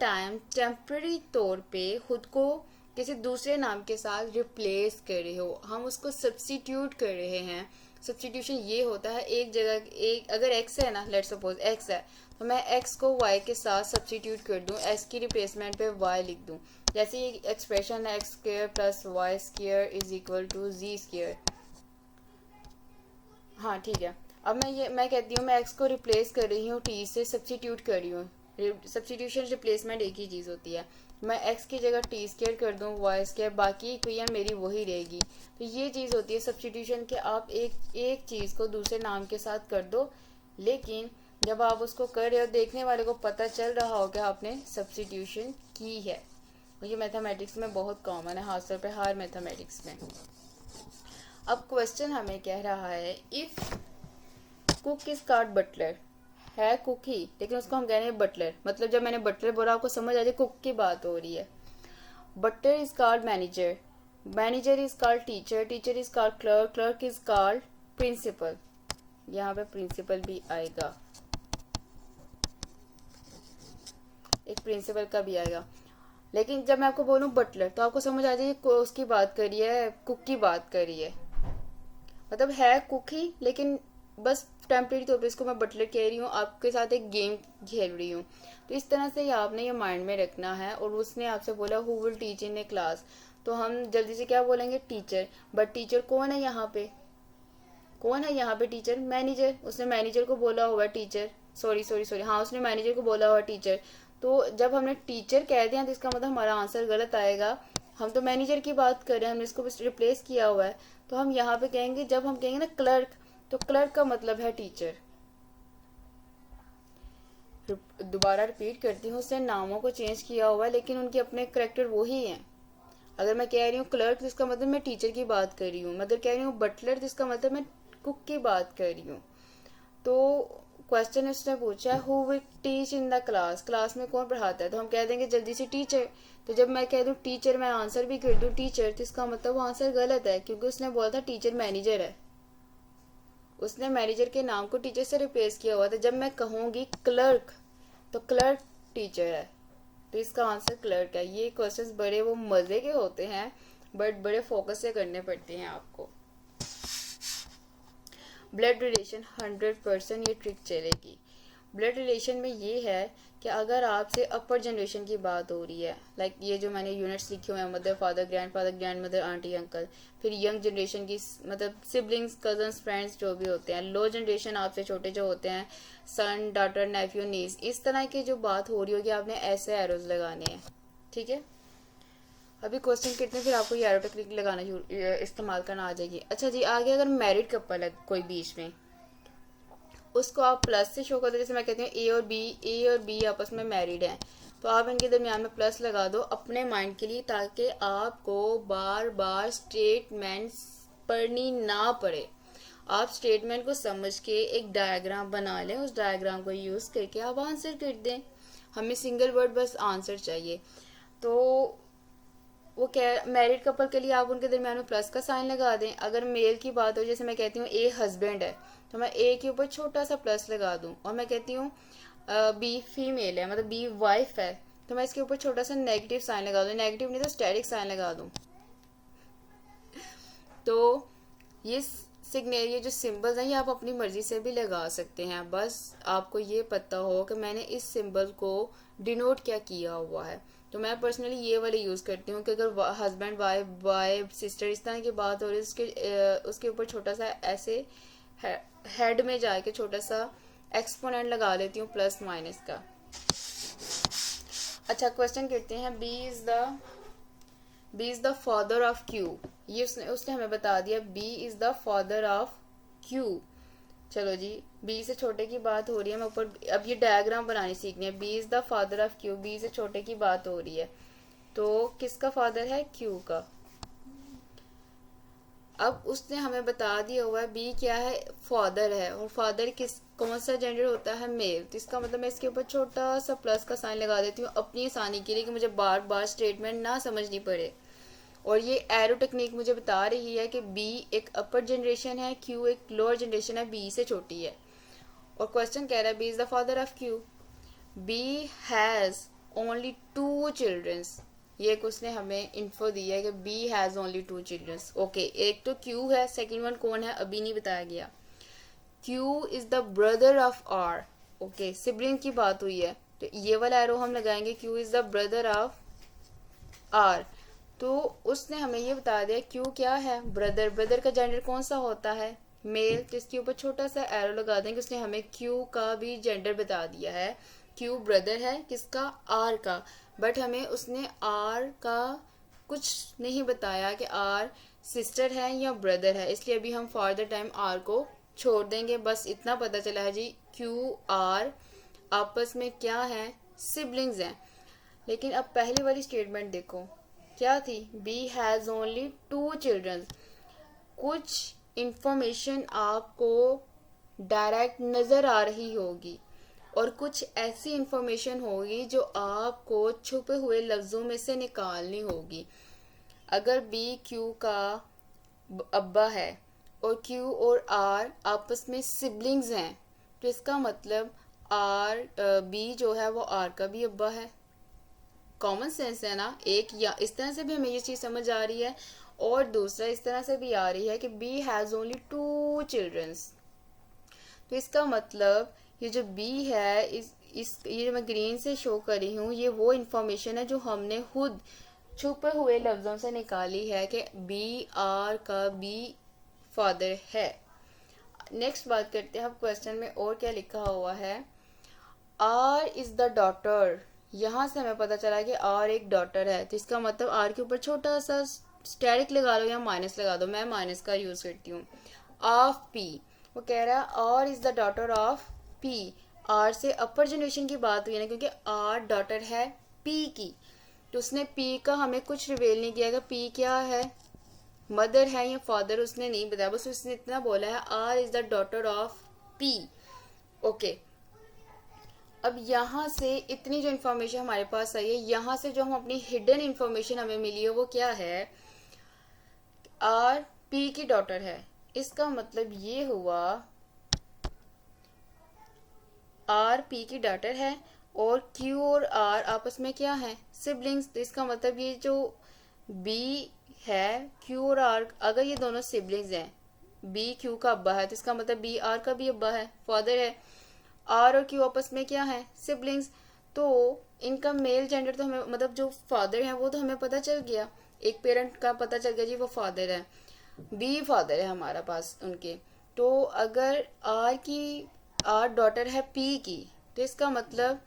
टाइम टेम्पररी तौर पे खुद को किसी दूसरे नाम के साथ रिप्लेस कर रहे हो, हम उसको सब्स्टिट्यूट कर रहे हैं। सब्स्टिट्यूशन ये होता है एक जगह एक अगर एक्स है ना, लेट्स सपोज एक्स है, तो मैं एक्स को वाई के साथ सब्स्टिट्यूट कर दूं, एक्स की रिप्लेसमेंट पे वाई लिख दूं। जैसे ये एक्सप्रेशन है X square plus Y square is equal to Z square. हाँ ठीक है, अब मैं कहती हूँ मैं एक्स को रिप्लेस कर रही हूँ टी से, सब्स्टिट्यूट कर रही हूँ। सब्स्टिट्यूशन रिप्लेसमेंट एक ही चीज़ होती है। मैं एक्स की जगह टी स्क्वायर कर दूँ वाई स्क्वायर, बाकी इक्वेशन मेरी वही रहेगी। तो ये चीज़ होती है सब्स्टिट्यूशन के, आप एक चीज़ को दूसरे नाम के साथ कर दो, लेकिन जब आप उसको कर रहे हो देखने वाले को पता चल रहा हो कि आपने सब्स्टिट्यूशन की है। ये मैथमेटिक्स में बहुत कॉमन है, खासतौर पे हर मैथमेटिक्स में। अब क्वेश्चन हमें कह रहा है if cook is called butler, है कुक ही लेकिन उसको हम कह रहे हैं बटलर, मतलब जब मैंने बटलर बोला आपको समझ आ जाए कुक की बात हो रही है। Butler is called manager, manager is called teacher, teacher is called clerk, clerk is called principal. यहाँ पे प्रिंसिपल भी आएगा, एक प्रिंसिपल का भी आएगा। लेकिन जब मैं आपको बोलूँ बटलर तो आपको समझ आ जाए उसकी बात करी है, कुक की बात करी है, मतलब है कुक ही लेकिन बस टेम्परेरी तौर पे इसको मैं बटलर कह रही हूँ, आपके साथ एक गेम खेल रही हूँ। तो इस तरह से आपने ये माइंड में रखना है। और उसने आपसे बोला who will teach in A class, तो हम जल्दी से क्या बोलेंगे टीचर, बट टीचर कौन है यहाँ पे, कौन है यहाँ पे टीचर, मैनेजर। उसने मैनेजर को बोला हुआ टीचर, सॉरी हाँ उसने मैनेजर को बोला हुआ टीचर। तो जब हमने टीचर कह दिया तो इसका मतलब हमारा आंसर गलत आएगा, हम तो मैनेजर की बात कर रहे हैं, हमने इसको रिप्लेस किया हुआ है। तो हम यहाँ पे कहेंगे, जब हम कहेंगे ना क्लर्क, तो क्लर्क का मतलब है टीचर। दोबारा रिपीट करती हूँ, उसने नामों को चेंज किया हुआ है लेकिन उनके अपने करेक्टर वही हैं। अगर मैं कह रही हूँ क्लर्क, तो इसका मतलब मैं टीचर की बात कर रही हूँ। अगर कह रही हूँ बटलर, तो इसका मतलब मैं कुक की बात कर रही हूँ। तो क्वेश्चन उसने पूछा है who will teach in the class, class में कौन पढ़ाता है, तो हम कह देंगे जल्दी से टीचर। तो जब मैं कह दूँ टीचर, मैं आंसर भी कर दूँ टीचर, तो इसका मतलब वो आंसर गलत है, क्योंकि उसने बोला था टीचर मैनेजर है। उसने मैनेजर के नाम को टीचर से रिप्लेस किया हुआ था। जब मैं कहूँगी क्लर्क, तो क्लर्क टीचर है, तो इसका आंसर क्लर्क है। ये क्वेश्चंस बड़े वो मज़े के होते हैं, बट बड़े फोकस से करने पड़ते हैं आपको। ब्लड रिलेशन 100% ये ट्रिक चलेगी। ब्लड रिलेशन में ये है कि अगर आपसे अपर जनरेशन की बात हो रही है, लाइक ये जो मैंने यूनिट्स लिखे हुए हैं, mother father grand mother aunty uncle, फिर यंग जनरेशन की मतलब सिबलिंग्स कजन्स फ्रेंड्स जो भी होते हैं, लो जनरेशन आपसे छोटे जो होते हैं, सन डॉटर नेफ्यू नीस, इस तरह की जो बात हो रही होगी आपने ऐसे एरोज लगाने हैं। ठीक है, अभी क्वेश्चन कितने फिर आपको ये एरो टेक्निक लगाना इस्तेमाल करना आ जाएगी। अच्छा जी, आगे अगर मैरिड कपल है कोई बीच में, उसको आप प्लस से शो कर दो। जैसे मैं कहती हूँ ए और बी आपस में मैरिड हैं, तो आप इनके दरमियान में प्लस लगा दो अपने माइंड के लिए, ताकि आपको बार बार स्टेटमेंट्स पढ़नी ना पड़े। आप स्टेटमेंट को समझ के एक डायग्राम बना लें, उस डायग्राम को यूज़ करके आप आंसर कर दें। हमें सिंगल वर्ड बस आंसर चाहिए। तो वो क्या, मैरिड कपल के लिए आप उनके दरमियान में प्लस का साइन लगा दें। अगर मेल की बात हो, जैसे मैं कहती हूँ ए हस्बैंड है, तो मैं ए के ऊपर छोटा सा प्लस लगा दूं। और मैं कहती हूँ बी फीमेल है, मतलब बी वाइफ है, तो मैं इसके ऊपर छोटा सा नेगेटिव साइन लगा दूं। नेगेटिव नहीं तो स्टेरिक साइन लगा दूं। तो ये जो सिंबल्स हैं, ये आप अपनी मर्जी से भी लगा सकते हैं। बस आपको ये पता हो कि मैंने इस सिंबल को डिनोट क्या किया हुआ है। तो मैं पर्सनली ये वाले यूज़ करती हूँ कि अगर हस्बैंड वाइफ सिस्टर इस तरह की बात हो रही है, उसके ऊपर छोटा सा ऐसे हेड में जाके छोटा सा एक्सपोनेंट लगा लेती हूँ प्लस माइनस का। अच्छा, क्वेश्चन करते हैं B is the father of Q. ये उसने हमें बता दिया B is the father of Q. चलो जी, बी से छोटे की बात हो रही है, मैं ऊपर अब ये डायग्राम बनानी सीखनी है। B is the father of Q, B से छोटे की बात हो रही है, तो किसका फादर है, क्यू का। अब उसने हमें बता दिया हुआ है बी क्या है, फादर है, और फादर कौन सा जेंडर होता है, मेल। तो इसका मतलब मैं इसके ऊपर छोटा सा प्लस का साइन लगा देती हूँ अपनी आसानी के लिए, कि मुझे बार बार स्टेटमेंट ना समझनी पड़े। और ये एरो टेक्निक मुझे बता रही है कि बी एक अपर जनरेशन है, क्यू एक लोअर जनरेशन है, बी से छोटी है। और क्वेश्चन कह रहा है B is the father of Q, B has only 2 childrens. ये एक उसने हमें इन्फो दी है कि B has only 2 childrens. Okay, एक तो क्यू है, सेकंड वन कौन है अभी नहीं बताया गया। Q is the brother of R. Okay, sibling की बात हुई है, तो ये वाला एरो हम लगाएंगे, Q is the brother of R. तो उसने हमें ये बता दिया क्यू क्या है, ब्रदर। ब्रदर का जेंडर कौन सा होता है, मेल। तो इसके ऊपर छोटा सा एरो लगा देंगे। उसने हमें क्यू का भी जेंडर बता दिया है, क्यू ब्रदर है किसका, आर का। बट हमें उसने आर का कुछ नहीं बताया कि आर सिस्टर है या ब्रदर है, इसलिए अभी हम फॉर द टाइम आर को छोड़ देंगे। बस इतना पता चला है जी, क्यू आर आपस में क्या है, सिबलिंग्स हैं। लेकिन अब पहली वाली स्टेटमेंट देखो क्या थी, बी हैज़ ओनली 2 चिल्ड्रंस। कुछ इंफॉर्मेशन आपको डायरेक्ट नज़र आ रही होगी, और कुछ ऐसी इंफॉर्मेशन होगी जो आपको छुपे हुए लफ्ज़ों में से निकालनी होगी। अगर बी क्यू का अब्बा है और क्यू और आर आपस में सिबलिंग्स हैं, तो इसका मतलब आर बी जो है वो आर का भी अब्बा है। कॉमन सेंस है ना। एक या इस तरह से भी हमें ये चीज़ समझ आ रही है, और दूसरा इस तरह से भी आ रही है कि बी हैज़ ओनली 2 चिल्ड्रंस। तो इसका मतलब ये जो बी है, ये जो मैं ग्रीन से शो कर रही हूँ, ये वो इन्फॉर्मेशन है जो हमने खुद छुपे हुए लफ्ज़ों से निकाली है कि बी आर का बी फादर है। नेक्स्ट बात करते हैं अब क्वेश्चन में और क्या लिखा हुआ है। R is the daughter. यहाँ से हमें पता चला कि आर एक डॉटर है, तो इसका मतलब आर के ऊपर छोटा सा स्टेरिक लगा लो या माइनस लगा दो। मैं माइनस का यूज करती हूँ। ऑफ पी, वो कह रहा है R is the daughter of P. R से अपर जनरेशन की बात हुई है ना, क्योंकि आर डॉटर है पी की, तो उसने पी का हमें कुछ रिवेल नहीं किया कि पी क्या है, मदर है या फादर, उसने नहीं बताया, बस उसने इतना बोला है R is the daughter of P. Okay, अब यहाँ से इतनी जो इन्फॉर्मेशन हमारे पास आई है, यहाँ से जो हम अपनी हिडन इन्फॉर्मेशन हमें मिली है वो क्या है, आर पी की डॉटर है। इसका मतलब ये हुआ आर पी की डॉटर है और क्यू और आर आपस में क्या है, सिबलिंग्स। तो इसका मतलब ये जो बी है, क्यू और आर, अगर ये दोनों सिबलिंग्स हैं, बी क्यू का अब्बा है, तो इसका मतलब बी आर का भी अब्बा है, फादर है। आर और क्यू आपस में क्या है, सिबलिंग्स। तो इनका मेल जेंडर तो हमें, मतलब जो फादर है वो तो हमें पता चल गया, एक पेरेंट का पता चल गया जी वो फादर है, बी फादर है हमारा पास उनके। तो अगर आर डॉटर है पी की, तो इसका मतलब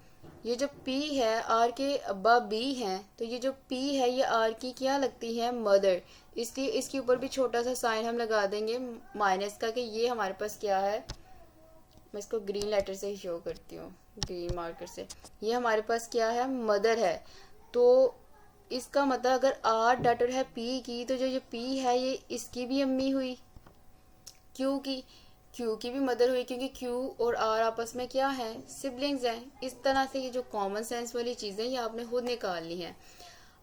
ये जो पी है, आर के अब्बा बी हैं, तो ये जो पी है ये आर की क्या लगती है, मदर। इसलिए इसके ऊपर भी छोटा सा साइन हम लगा देंगे माइनस का, कि ये हमारे पास क्या है, मैं इसको ग्रीन लेटर से ही शो करती हूँ, ग्रीन मार्कर से, ये हमारे पास क्या है, मदर है। तो इसका मतलब अगर आर डॉटर है पी की, तो जो ये पी है ये इसकी भी अम्मी हुई, क्यू की भी मदर हुई, क्योंकि क्यू और आर आपस में क्या है, सिबलिंग्स हैं। इस तरह से ये जो कॉमन सेंस वाली चीज़ें ये आपने खुद निकालनी है।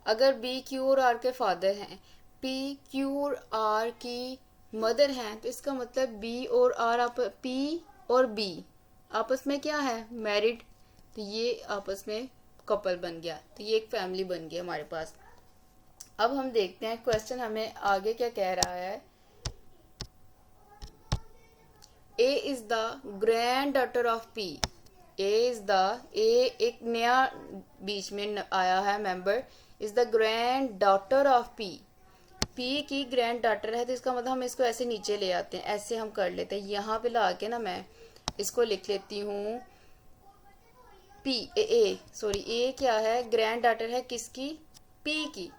अगर बी क्यू और आर के फादर हैं, पी क्यू और आर की मदर हैं, तो इसका मतलब बी और आर पी और बी आपस में क्या है, मैरिड। तो ये आपस में कपल बन गया, तो ये एक फैमिली बन गई हमारे पास। अब हम देखते हैं क्वेश्चन हमें आगे क्या कह रहा है। A is the granddaughter of P. A एक नया बीच में आया है member, is the granddaughter of P. P की ग्रैंड डॉटर है, तो इसका मतलब हम इसको ऐसे नीचे ले आते हैं, ऐसे हम कर लेते हैं, यहाँ पे ला के ना मैं इसको लिख लेती हूँ पी ए क्या है, ग्रैंड डॉटर है किसकी, पी की।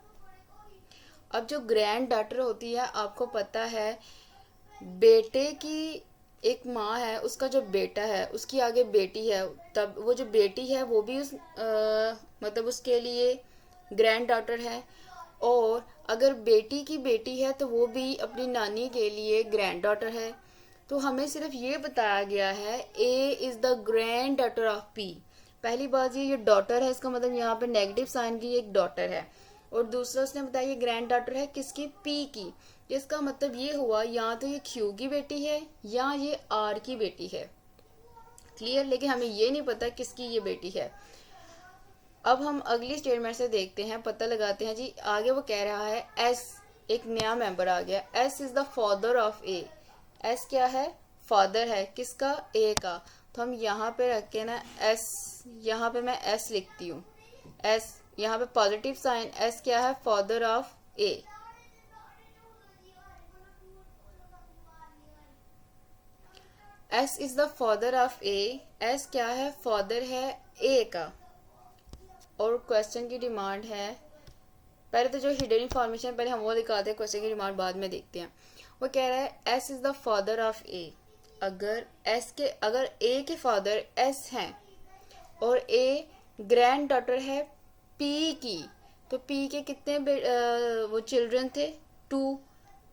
अब जो ग्रैंड डॉटर होती है, आपको पता है बेटे की एक माँ है, उसका जो बेटा है उसकी आगे बेटी है, तब वो जो बेटी है वो भी मतलब उसके लिए ग्रैंड डॉटर है। और अगर बेटी की बेटी है तो वो भी अपनी नानी के लिए ग्रैंड डॉटर है। तो हमें सिर्फ ये बताया गया है A is the granddaughter of P. पहली बात ये डॉटर है, इसका मतलब यहाँ पे नेगेटिव साइन की एक डॉटर है, और दूसरा उसने बताया ये ग्रैंड डॉटर है किसकी, पी की। इसका मतलब ये हुआ या तो ये क्यू की बेटी है या ये आर की बेटी है, क्लियर। लेकिन हमें ये नहीं पता किसकी ये बेटी है। अब हम अगली स्टेटमेंट से देखते हैं, पता लगाते हैं जी। आगे वो कह रहा है एस, एक नया मेंबर आ गया, S is the father of A. S क्या है, फादर है किसका, ए का। तो हम यहाँ पे रख के ना एस, यहाँ पे मैं एस लिखती हूँ, एस यहाँ पे पॉजिटिव साइन, एस क्या है, father of A. S is the father of A, S क्या है, फादर है ए का। और क्वेश्चन की डिमांड है, पहले तो जो हिडन इंफॉर्मेशन पहले हम वो दिखाते हैं, क्वेश्चन की डिमांड बाद में देखते हैं। वो कह रहा है S is the father of A. अगर ए के फादर एस हैं और ए ग्रैंड डॉटर है पी की, तो पी के कितने वो चिल्ड्रन थे, 2,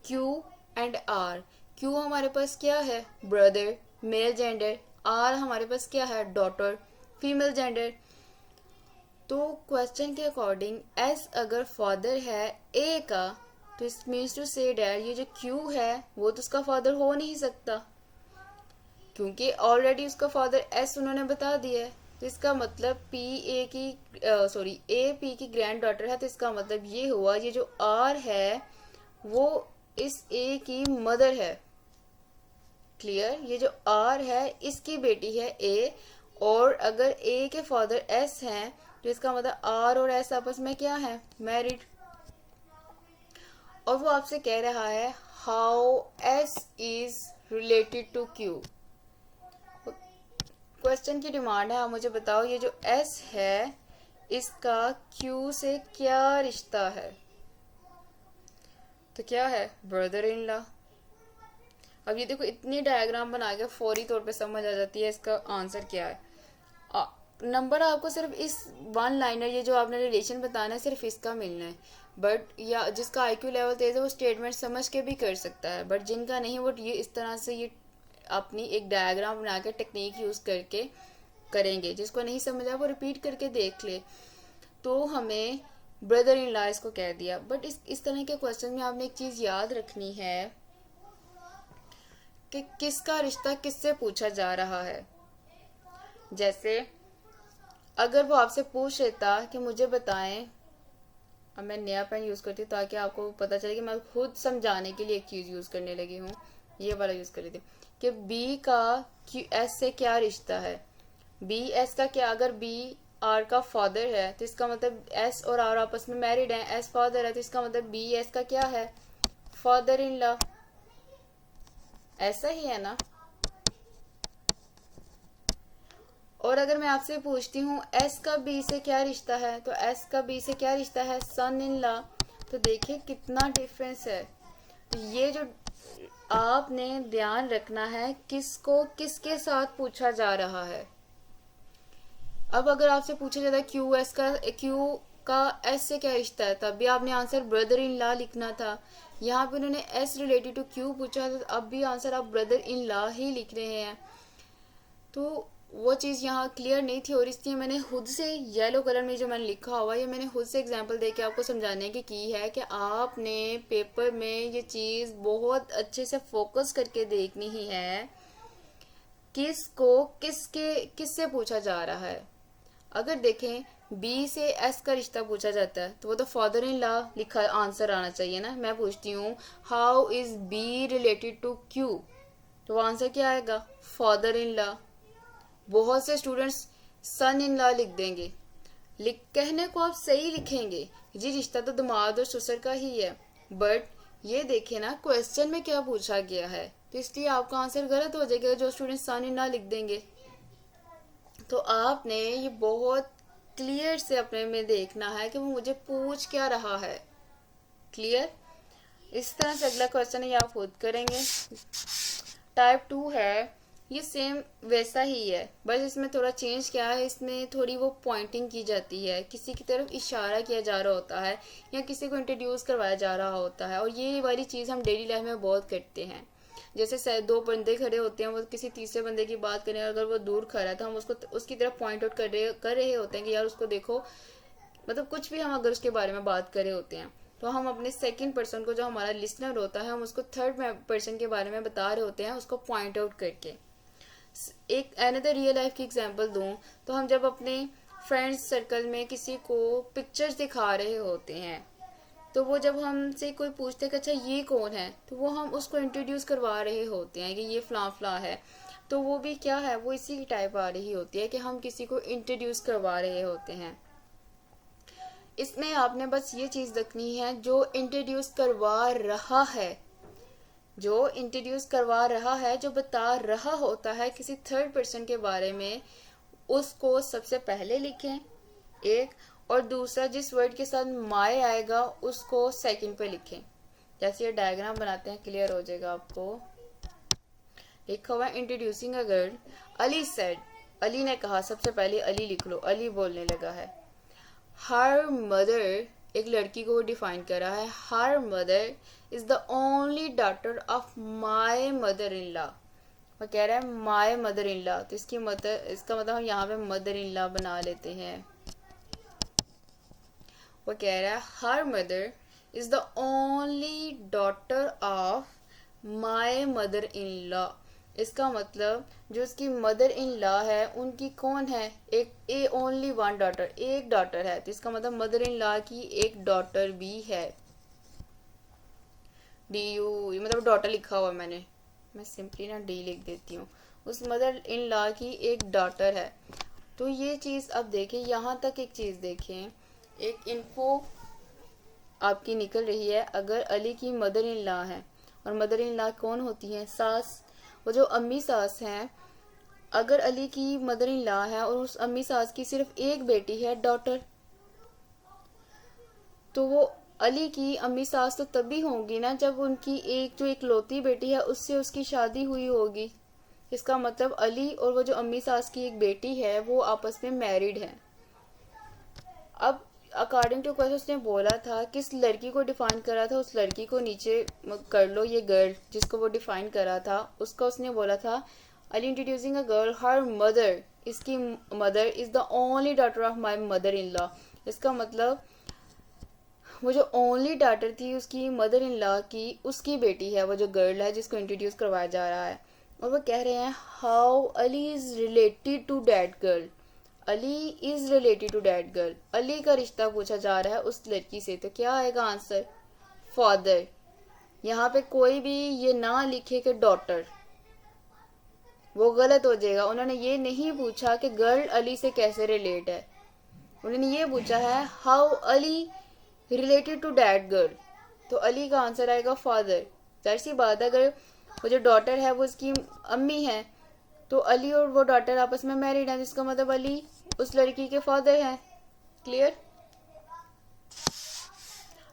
क्यू एंड आर। क्यू हमारे पास क्या है, ब्रदर, मेल जेंडर। आर हमारे पास क्या है, डॉटर, फीमेल जेंडर। तो क्वेश्चन के अकॉर्डिंग एस अगर फादर है ए का, तो it means to say that ये जो क्यू है वो तो उसका फादर हो नहीं सकता, क्योंकि ऑलरेडी उसका फादर एस उन्होंने बता दिया है। तो इसका मतलब ए पी की ग्रैंड डॉटर है, तो इसका मतलब ये हुआ ये जो आर है वो इस ए की मदर है, क्लियर। ये जो आर है इसकी बेटी है ए, और अगर ए के फादर एस हैं तो इसका मतलब आर और एस आपस में क्या है, मैरिड। और वो आपसे कह रहा है how S is related to Q. Question की डिमांड है, आप मुझे बताओ ये जो एस है इसका क्यू से क्या रिश्ता है। तो क्या है, ब्रदर इन लॉ। अब ये देखो इतनी डायग्राम बना के फौरी तौर पे समझ आ जाती है इसका आंसर क्या है। नंबर आपको सिर्फ इस वन लाइनर, ये जो आपने रिलेशन बताना है, सिर्फ इसका मिलना है। बट या जिसका आईक्यू लेवल तेज है वो स्टेटमेंट समझ के भी कर सकता है, बट जिनका नहीं वो ये इस तरह से ये अपनी एक डायग्राम बना के टेक्निक यूज़ करके करेंगे। जिसको नहीं समझा वो रिपीट करके देख ले। तो हमें ब्रदर इन लॉ इसको कह दिया। बट इस तरह के क्वेश्चन में आपने एक चीज़ याद रखनी है कि किसका रिश्ता किससे पूछा जा रहा है। जैसे अगर वो आपसे पूछ लेता कि मुझे बताएं, अब मैं नया पेन यूज़ करती हूँ ताकि आपको पता चले कि मैं खुद समझाने के लिए एक चीज़ यूज़ करने लगी हूँ, ये वाला यूज़ कर रही थी कि बी का एस से क्या रिश्ता है। बी एस का क्या, अगर बी आर का फादर है तो इसका मतलब एस और आर आपस में मैरिड हैं, एस फादर है तो इसका मतलब बी एस का क्या है, फादर इन लॉ। ऐसा ही है ना। और अगर मैं आपसे पूछती हूँ एस का बी से क्या रिश्ता है, तो एस का बी से क्या रिश्ता है, सन इन लॉ। तो देखिए कितना डिफरेंस है। तो ये जो आपने ध्यान रखना है किसको किसके साथ पूछा जा रहा है। अब अगर आपसे पूछा जाता है क्यू का एस से क्या रिश्ता है, तब भी आपने आंसर ब्रदर इन लॉ लिखना था। यहाँ पे उन्होंने एस रिलेटेड टू क्यू पूछा तो अब भी आंसर आप ब्रदर इन लॉ ही लिख रहे हैं। तो वो चीज़ यहाँ क्लियर नहीं थी और इसलिए मैंने खुद से येलो कलर में जो मैंने लिखा हुआ ये मैंने खुद से एग्जांपल देके आपको समझाने की है कि आपने पेपर में ये चीज़ बहुत अच्छे से फोकस करके देखनी ही है किसको किससे पूछा जा रहा है। अगर देखें बी से एस का रिश्ता पूछा जाता है तो वो तो फादर इन लॉ लिखा आंसर आना चाहिए ना। मैं पूछती हूँ how is B related to Q, तो आंसर क्या आएगा, फादर इन लॉ। बहुत से स्टूडेंट्स सन इन लॉ लिख देंगे। कहने को आप सही लिखेंगे जी, रिश्ता तो दामाद और ससुर का ही है, बट ये देखे ना क्वेश्चन में क्या पूछा गया है, तो इसलिए आपका आंसर गलत हो जाएगा जो स्टूडेंट सन इन लॉ लिख देंगे। तो आपने ये बहुत क्लियर से अपने में देखना है कि वो मुझे पूछ क्या रहा है। क्लियर। इस तरह से अगला क्वेश्चन है ये आप खुद करेंगे। टाइप 2 है, ये सेम वैसा ही है, बस इसमें थोड़ा चेंज क्या है, इसमें थोड़ी वो पॉइंटिंग की जाती है, किसी की तरफ इशारा किया जा रहा होता है या किसी को इंट्रोड्यूस करवाया जा रहा होता है। और ये वाली चीज़ हम डेली लाइफ में बहुत करते हैं। जैसे दो बंदे खड़े होते हैं, वो किसी तीसरे बंदे की बात करें, अगर वो दूर खड़ा है तो हम उसको उसकी तरफ पॉइंट आउट कर रहे होते हैं कि यार उसको देखो, मतलब कुछ भी हम अगर उसके बारे में बात कर रहे होते हैं तो हम अपने सेकंड पर्सन को, जो हमारा लिसनर होता है, हम उसको थर्ड पर्सन के बारे में बता रहे होते हैं उसको पॉइंट आउट करके। एक अनदर रियल लाइफ की एग्जांपल दूं तो हम जब अपने फ्रेंड्स सर्कल में किसी को पिक्चर्स दिखा रहे होते हैं तो वो जब हमसे कोई पूछते हैं कि अच्छा ये कौन है, तो वो हम उसको इंट्रोड्यूस करवा रहे होते हैं कि ये फलां फलां है। तो वो भी क्या है, वो इसी की टाइप आ रही होती है कि हम किसी को इंट्रोड्यूस करवा रहे होते हैं। इसमें आपने बस ये चीज़ रखनी है जो इंट्रोड्यूस करवा रहा है, जो इंट्रोड्यूस करवा रहा है, जो बता रहा होता है किसी थर्ड पर्सन के बारे में, उसको सबसे पहले लिखें एक, और दूसरा जिस वर्ड के साथ माय आएगा उसको सेकंड पे लिखें। जैसे ये डायग्राम बनाते हैं क्लियर हो जाएगा आपको। लिखा हुआ है introducing a girl, Ali said, Ali ने कहा, सबसे पहले अली लिख लो, अली बोलने लगा है। हर मदर, एक लड़की को डिफाइन कर रहा है, her mother is the only daughter of my mother in law. वो कह रहा है माय मदर इन लॉ, तो इसका मतलब हम यहाँ पे मदर इन लॉ बना लेते हैं। वो कह रहा है her mother is the only daughter of my mother in law. इसका मतलब जो उसकी मदर इन लॉ है उनकी कौन है, एक ओनली वन डॉटर, एक डॉटर है, तो इसका मतलब मदर इन लॉ की एक डॉटर भी है। डी यू मतलब डॉटर लिखा हुआ मैं सिंपली ना डी लिख देती हूँ। उस मदर इन लॉ की एक डॉटर है। तो ये चीज़ अब देखें, यहाँ तक एक चीज़ देखें, एक इन्फो आपकी निकल रही है। अगर अली की मदर इन लॉ है, और मदर इन लॉ कौन होती है, सास, वो जो अम्मी सास हैं, अगर अली की मदर इन लॉ है और उस अम्मी सास की सिर्फ एक बेटी है, डॉटर, तो वो अली की अम्मी सास तो तभी होंगी ना जब उनकी एक जो इकलौती बेटी है उससे उसकी शादी हुई होगी। इसका मतलब अली और वो जो अम्मी सास की एक बेटी है वो आपस में मैरिड है। अब अकॉर्डिंग टू क्वेश्चन उसने बोला था किस लड़की को डिफाइन करा था, उस लड़की को नीचे कर लो, ये गर्ल जिसको वो डिफाइन करा था उसका उसने बोला था Ali introducing a girl her mother, इसकी mother is the only daughter of my mother in law. इसका मतलब वो जो ओनली डॉटर थी उसकी मदर इन लॉ की, उसकी बेटी है वो जो गर्ल है जिसको इंट्रोड्यूस करवाया जा रहा है। और वो कह रहे हैं how Ali is related to that girl, Ali is related to that girl, Ali का रिश्ता पूछा जा रहा है उस लड़की से, तो क्या आएगा आंसर, फादर। यहाँ पे कोई भी ये ना लिखे कि डॉटर, वो गलत हो जाएगा। उन्होंने ये नहीं पूछा कि गर्ल अली से कैसे रिलेट है, उन्होंने ये पूछा है how Ali related to that girl, तो अली का आंसर आएगा फादर। जाहिर सी बात है अगर वो जो डॉटर है वो उसकी अम्मी है तो अली और वो डॉटर आपस में मैरिड है, जिसका मतलब अली उस लड़की के फादर हैं। Clear.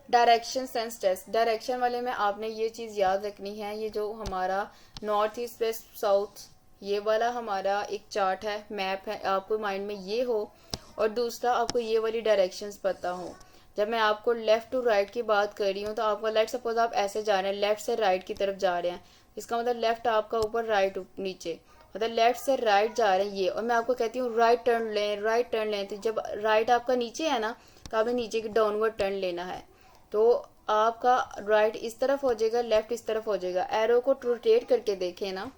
Direction sense test, direction वाले में आपने ये चीज़ याद रखनी है, ये जो हमारा नॉर्थ ईस्ट वेस्ट साउथ ये वाला हमारा एक चार्ट है, मैप है, आपको माइंड में ये हो, और दूसरा आपको ये वाली डायरेक्शंस पता हो। जब मैं आपको लेफ्ट टू राइट की बात कर रही हूँ तो आपको लेट सपोज आप ऐसे जा रहे हैं, लेफ्ट से राइट की तरफ जा रहे हैं, इसका मतलब लेफ्ट आपका ऊपर राइट नीचे, मतलब लेफ्ट से राइट जा रहे हैं ये, और मैं आपको कहती हूँ राइट टर्न लें, राइट टर्न लें, तो जब राइट आपका नीचे है ना तो आपने नीचे की डाउनवर्ड टर्न लेना है, तो आपका राइट इस तरफ हो जाएगा, लेफ्ट इस तरफ हो जाएगा। एरो को रोटेट करके देखें ना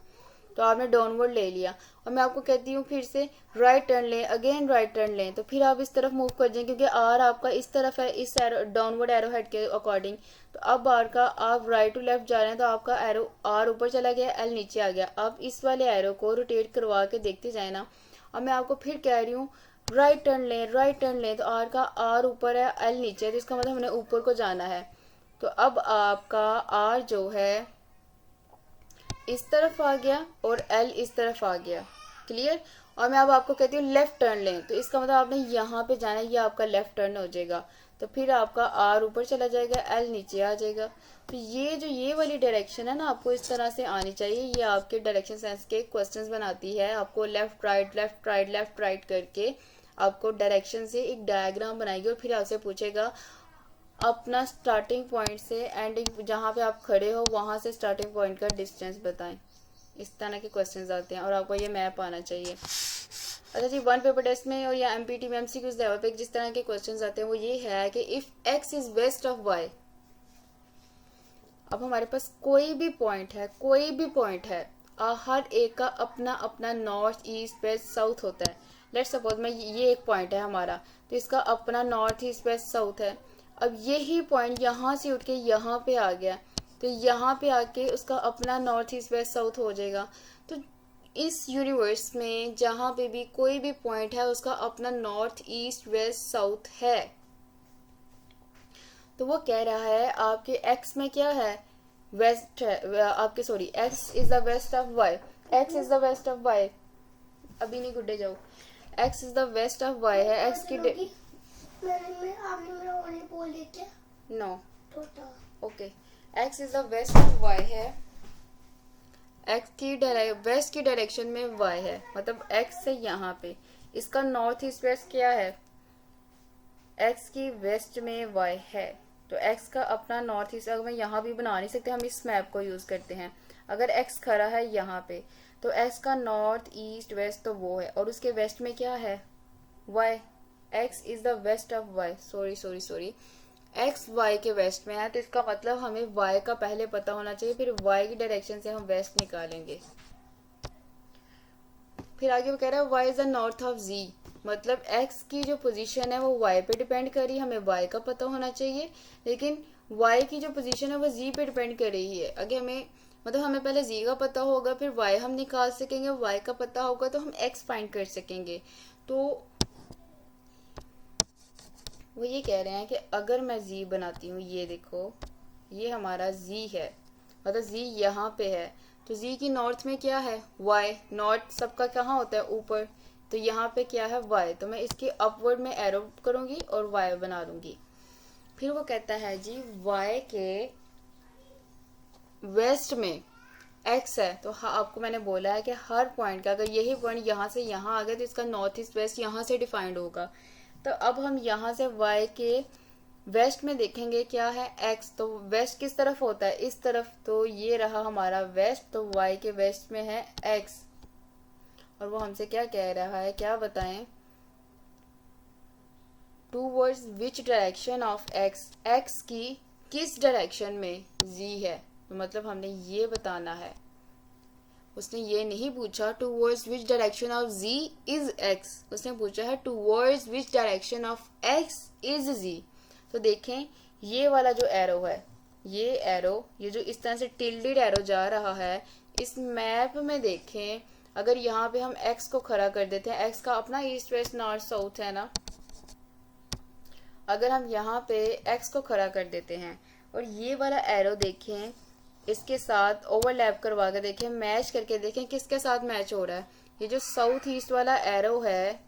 तो आपने डाउनवर्ड ले लिया, और मैं आपको कहती हूँ फिर से राइट टर्न लें, अगेन राइट टर्न लें, तो फिर आप इस तरफ मूव कर जाएं क्योंकि आर आपका इस तरफ है, इस एरो डाउनवर्ड एरो हेड के अकॉर्डिंग। तो अब आर का आप राइट टू लेफ्ट जा रहे हैं तो आपका एरो आर ऊपर चला गया, एल नीचे आ गया। अब इस वाले एरो को रोटेट करवा के देखते जाए ना। अब मैं आपको फिर कह रही हूँ राइट टर्न लें, राइट टर्न लें, तो आर का आर ऊपर है, एल नीचे है, तो इसका मतलब हमने ऊपर को जाना है। तो अब आपका आर जो है इस तरफ आ गया और एल इस तरफ आ गया। क्लियर। और मैं अब आपको कहती हूँ लेफ्ट टर्न लें, तो इसका मतलब आपने यहाँ पे जाना है, ये आपका लेफ्ट टर्न हो जाएगा, तो फिर आपका आर ऊपर चला जाएगा, एल नीचे आ जाएगा। तो ये जो ये वाली डायरेक्शन है ना आपको इस तरह से आनी चाहिए, ये आपके डायरेक्शन सेंस के क्वेश्चंस बनाती है। आपको left right left right left right करके आपको डायरेक्शन से एक डायग्राम बनाएगी और फिर आपसे पूछेगा अपना स्टार्टिंग पॉइंट से एंडिंग जहाँ पे आप खड़े हो वहाँ से स्टार्टिंग पॉइंट का डिस्टेंस बताएं। इस तरह के क्वेश्चंस आते हैं और आपको ये मैप आना चाहिए। अच्छा जी, वन पेपर टेस्ट में और या एमपीटी में एमसीक्यूज लेवल पे जिस तरह के क्वेश्चंस आते हैं वो ये है कि if X is west of Y. अब हमारे पास कोई भी पॉइंट है, कोई भी पॉइंट है, हर एक का अपना अपना नॉर्थ ईस्ट वेस्ट साउथ होता है। लेट्स सपोज में ये एक पॉइंट है हमारा, तो इसका अपना नॉर्थ ईस्ट वेस्ट साउथ है। अब यही पॉइंट यहाँ से उठ के यहाँ पे आ गया तो यहाँ पे आके उसका अपना नॉर्थ ईस्ट वेस्ट साउथ हो जाएगा। तो इस यूनिवर्स में जहाँ पे भी कोई भी पॉइंट है उसका अपना नॉर्थ ईस्ट वेस्ट साउथ है। तो वो कह रहा है आपके एक्स में क्या है, वेस्ट है आपके, sorry X is the west of Y, X is the west of Y, अभी नहीं गुड्डे जाओ, X is the west of Y है, एक्स की no okay, X is the west of Y है, एक्स की वेस्ट की डायरेक्शन में वाई है, मतलब एक्स से यहाँ पे इसका नॉर्थ ईस्ट वेस्ट क्या है, एक्स की वेस्ट में वाई है। तो एक्स का अपना नॉर्थ ईस्ट, अगर मैं यहाँ भी बना नहीं सकते, हम इस मैप को यूज करते हैं। अगर एक्स खड़ा है यहाँ पे तो एक्स का नॉर्थ ईस्ट वेस्ट तो वो है, और उसके वेस्ट में क्या है, Y, X is the west of Y, sorry X Y के वेस्ट में है, तो इसका मतलब हमें वाई का पहले पता होना चाहिए, फिर वाई की डायरेक्शन से हम वेस्ट निकालेंगे। फिर आगे वो कह रहा है Y is the north of G, मतलब एक्स की जो पोजीशन है वो वाई पे डिपेंड कर रही है, हमें वाई का पता होना चाहिए, लेकिन वाई की जो पोजीशन है वो जी पे डिपेंड कर रही है। अगर हमें मतलब हमें पहले जी का पता होगा फिर वाई हम निकाल सकेंगे, वाई का पता होगा तो हम एक्स फाइंड कर सकेंगे। तो वो ये कह रहे हैं कि अगर मैं जी बनाती हूँ, ये देखो ये हमारा जी है, मतलब जी यहाँ पे है, तो जी की नॉर्थ में क्या है, वाई, नॉर्थ सबका कहाँ होता है ऊपर, तो यहाँ पे क्या है वाई, तो मैं इसके अपवर्ड में एरो करूंगी और वाई बना दूंगी। फिर वो कहता है जी वाई के वेस्ट में एक्स है, तो हाँ आपको मैंने बोला है कि हर पॉइंट का अगर यही पॉइंट यहाँ से यहाँ आ गया तो इसका नॉर्थ ईस्ट वेस्ट यहाँ से डिफाइंड होगा। तो अब हम यहाँ से वाई के वेस्ट में देखेंगे क्या है एक्स, तो वेस्ट किस तरफ होता है, इस तरफ, तो ये रहा हमारा वेस्ट, तो वाई के वेस्ट में है एक्स। और वो हमसे क्या कह रहा है, क्या बताएं, towards which direction of x, x की किस डायरेक्शन में जी है, तो मतलब हमने ये बताना है। उसने ये नहीं पूछा towards which direction of G is X, उसने पूछा है towards which direction of X is G. तो देखें ये वाला जो एरो है, ये एरो, ये जो इस तरह से टिल्डेड एरो जा रहा है, इस मैप में देखें अगर यहाँ पे हम एक्स को खड़ा कर देते हैं, एक्स का अपना ईस्ट वेस्ट नॉर्थ साउथ है ना, अगर हम यहाँ पे एक्स को खड़ा कर देते हैं और ये वाला एरो देखें इसके साथ ओवरलैप करवा के देखें, मैच करके देखें किसके साथ मैच हो रहा है, ये जो साउथ ईस्ट वाला एरो है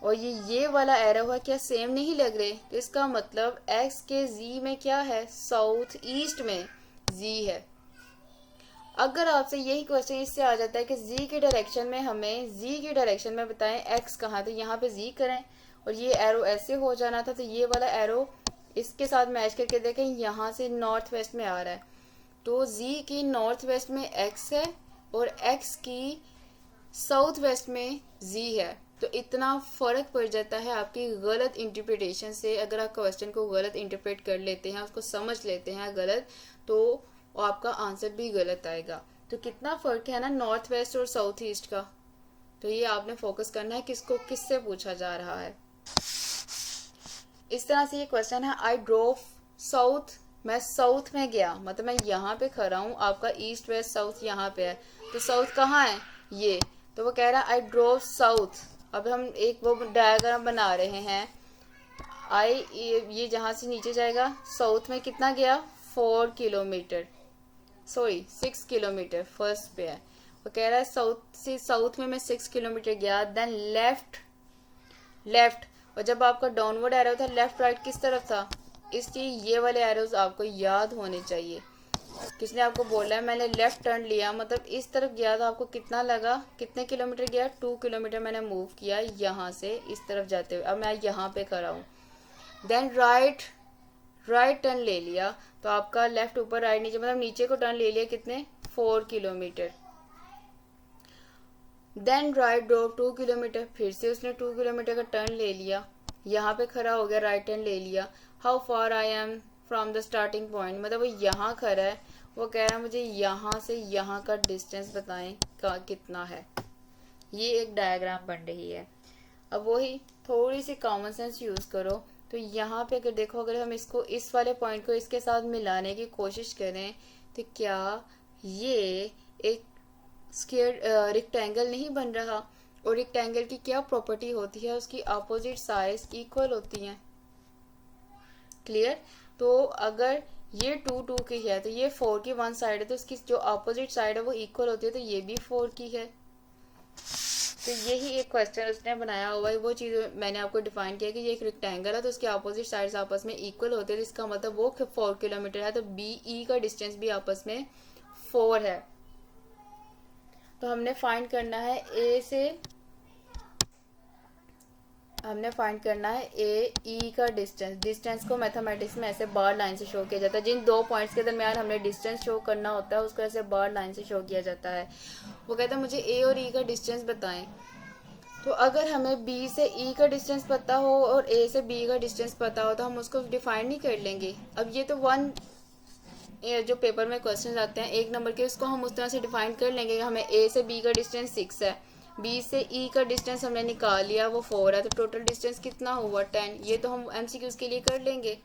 और ये वाला एरो है, क्या सेम नहीं लग रहे, तो इसका मतलब एक्स के जी में क्या है, साउथ ईस्ट में जी है। अगर आपसे यही क्वेश्चन इससे आ जाता है कि जी के डायरेक्शन में हमें, जी के डायरेक्शन में बताएं एक्स कहाँ, तो यहाँ पे जी करें और ये एरो ऐसे हो जाना था, तो ये वाला एरो इसके साथ मैच करके देखें यहाँ से नॉर्थ वेस्ट में आ रहा है, तो जी की नॉर्थ वेस्ट में एक्स है और एक्स की साउथ वेस्ट में जी है। तो इतना फर्क पड़ जाता है आपकी गलत इंटरप्रिटेशन से। अगर आप क्वेश्चन को गलत इंटरप्रेट कर लेते हैं, उसको समझ लेते हैं गलत, तो आपका आंसर भी गलत आएगा। तो कितना फर्क है ना नॉर्थ वेस्ट और साउथ ईस्ट का। तो ये आपने फोकस करना है किसको, किससे पूछा जा रहा है। इस तरह से ये क्वेश्चन है, आई ड्रोव साउथ, मैं साउथ में गया, मतलब मैं यहाँ पे खड़ा हूँ, आपका ईस्ट वेस्ट साउथ यहाँ पे है, तो साउथ कहाँ है ये, तो वो कह रहा है आई ड्रोव साउथ। अब हम एक वो डायग्राम बना रहे हैं, आई ये जहाँ से नीचे जाएगा साउथ में कितना गया 4 किलोमीटर, सॉरी 6 किलोमीटर फर्स्ट पे है। वो कह रहा है साउथ से, साउथ में मैं 6 किलोमीटर गया, देन लेफ्ट, लेफ्ट, और जब आपका डाउनवर्ड एरो था लेफ्ट राइट किस तरफ था, इसलिए ये वाले एरोज आपको याद होने चाहिए। किसने आपको बोला है मैंने लेफ्ट टर्न लिया, मतलब इस तरफ गया तो आपको कितना लगा, कितने किलोमीटर गया, 2 किलोमीटर मैंने मूव किया यहाँ से इस तरफ जाते हुए। अब मैं यहाँ पे खड़ा हूँ, देन राइट, राइट टर्न ले लिया, तो आपका लेफ्ट ऊपर राइट नीचे, मतलब नीचे को टर्न ले लिया कितने 4 kilometre. Then right drove 2 kilometre, फिर से उसने 2 किलोमीटर का टर्न ले लिया, यहाँ पे खड़ा हो गया, राइट टर्न ले लिया। How far I am from the starting point, मतलब वो यहाँ खड़ा है, वो कह रहा है मुझे यहाँ से यहाँ का डिस्टेंस बताएं का कितना है। ये एक डायग्राम बन रही है। अब वही थोड़ी सी कॉमन सेंस यूज करो, तो यहाँ पे अगर देखो, अगर हम इसको, इस वाले पॉइंट को इसके साथ मिलाने की कोशिश करें, तो क्या ये एक स्क्वायर रेक्टेंगल नहीं बन रहा, और रेक्टेंगल की क्या प्रॉपर्टी होती है, उसकी अपोजिट साइड इक्वल होती हैं। क्लियर। तो अगर ये 2 की है तो ये 4 की वन साइड है, तो उसकी जो अपोजिट साइड है वो इक्वल होती है, तो ये भी 4 की है। तो यही एक क्वेश्चन उसने बनाया हुआ है, वो चीज़ मैंने आपको डिफाइन किया कि ये एक रेक्टेंगल है तो उसके अपोजिट साइड्स आपस में इक्वल होते हैं, तो इसका मतलब वो 4 किलोमीटर है, तो बी ई का डिस्टेंस भी आपस में 4 है। तो हमने फाइंड करना है ए से, हमने फाइंड करना है ए ई का डिस्टेंस। डिस्टेंस को मैथमेटिक्स में ऐसे बार लाइन से शो किया जाता है, जिन 2 पॉइंट्स के दरमियान हमने डिस्टेंस शो करना होता है उसको ऐसे बार लाइन से शो किया जाता है। वो कहता है मुझे ए और ई का डिस्टेंस बताएं। तो अगर हमें बी से ई का डिस्टेंस पता हो और ए से बी का डिस्टेंस पता हो तो हम उसको डिफाइन नहीं कर लेंगे। अब ये तो जो पेपर में क्वेश्चन आते हैं 1 नंबर के, उसको हम उस तरह से डिफाइन कर लेंगे कि हमें ए से बी का डिस्टेंस 6 है, बी से ई का डिस्टेंस हमने निकाल लिया वो 4 है, तो टोटल डिस्टेंस कितना हुआ 10। ये तो हम एमसीक्यूज के लिए कर लेंगे,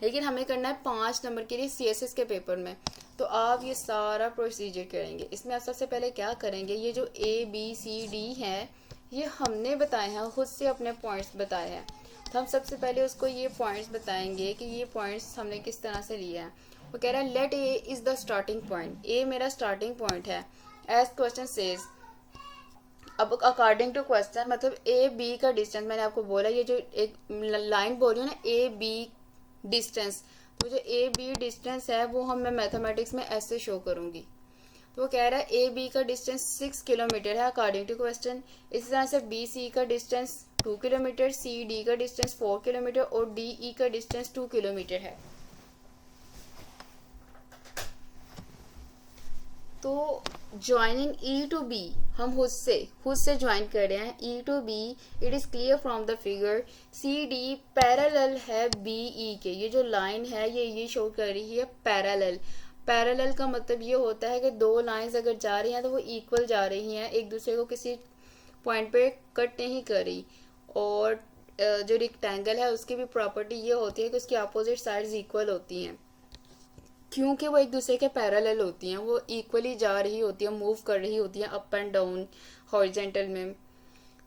लेकिन हमें करना है 5 नंबर के लिए सीएसएस के पेपर में। तो आप ये सारा प्रोसीजर करेंगे। इसमें आप सबसे पहले क्या करेंगे, ये जो ए बी सी डी हैं ये हमने बताए हैं, खुद से अपने पॉइंट्स बताए हैं, तो हम सबसे पहले उसको ये पॉइंट्स बताएंगे कि ये पॉइंट्स हमने किस तरह से लिए हैं। वो कह रहा है let A is the starting point, A मेरा स्टार्टिंग पॉइंट है एज क्वेश्चन सेज। अब अकॉर्डिंग टू क्वेश्चन मतलब ए बी का डिस्टेंस, मैंने आपको बोला ये जो एक लाइन बोल रही हूँ ना ए बी डिस्टेंस, तो जो ए बी डिस्टेंस है वो हम मैं मैथमेटिक्स में ऐसे शो करूँगी। तो वो कह रहा है ए बी का डिस्टेंस 6 किलोमीटर है अकॉर्डिंग टू क्वेश्चन। इसी तरह से बी सी का डिस्टेंस 2 किलोमीटर, सी डी का डिस्टेंस 4 किलोमीटर और डी ई का डिस्टेंस 2 किलोमीटर है। तो ज्वाइनिंग ई टू बी, हम खुद से ज्वाइन कर रहे हैं E to B. It is clear from the figure C D parallel है बी ई के। ये जो लाइन है ये शो कर रही है पैरेलल। पैरेलल का मतलब ये होता है कि दो लाइंस अगर जा रही हैं तो वो इक्वल जा रही हैं, एक दूसरे को किसी पॉइंट पे कट नहीं कर रही। और जो रेक्टेंगल है उसकी भी प्रॉपर्टी ये होती है कि उसकी अपोजिट साइड्स इक्वल होती हैं, क्योंकि वो एक दूसरे के पैरेलल होती हैं, वो इक्वली जा रही होती है, मूव कर रही होती हैं अप एंड डाउन हॉरिजेंटल में।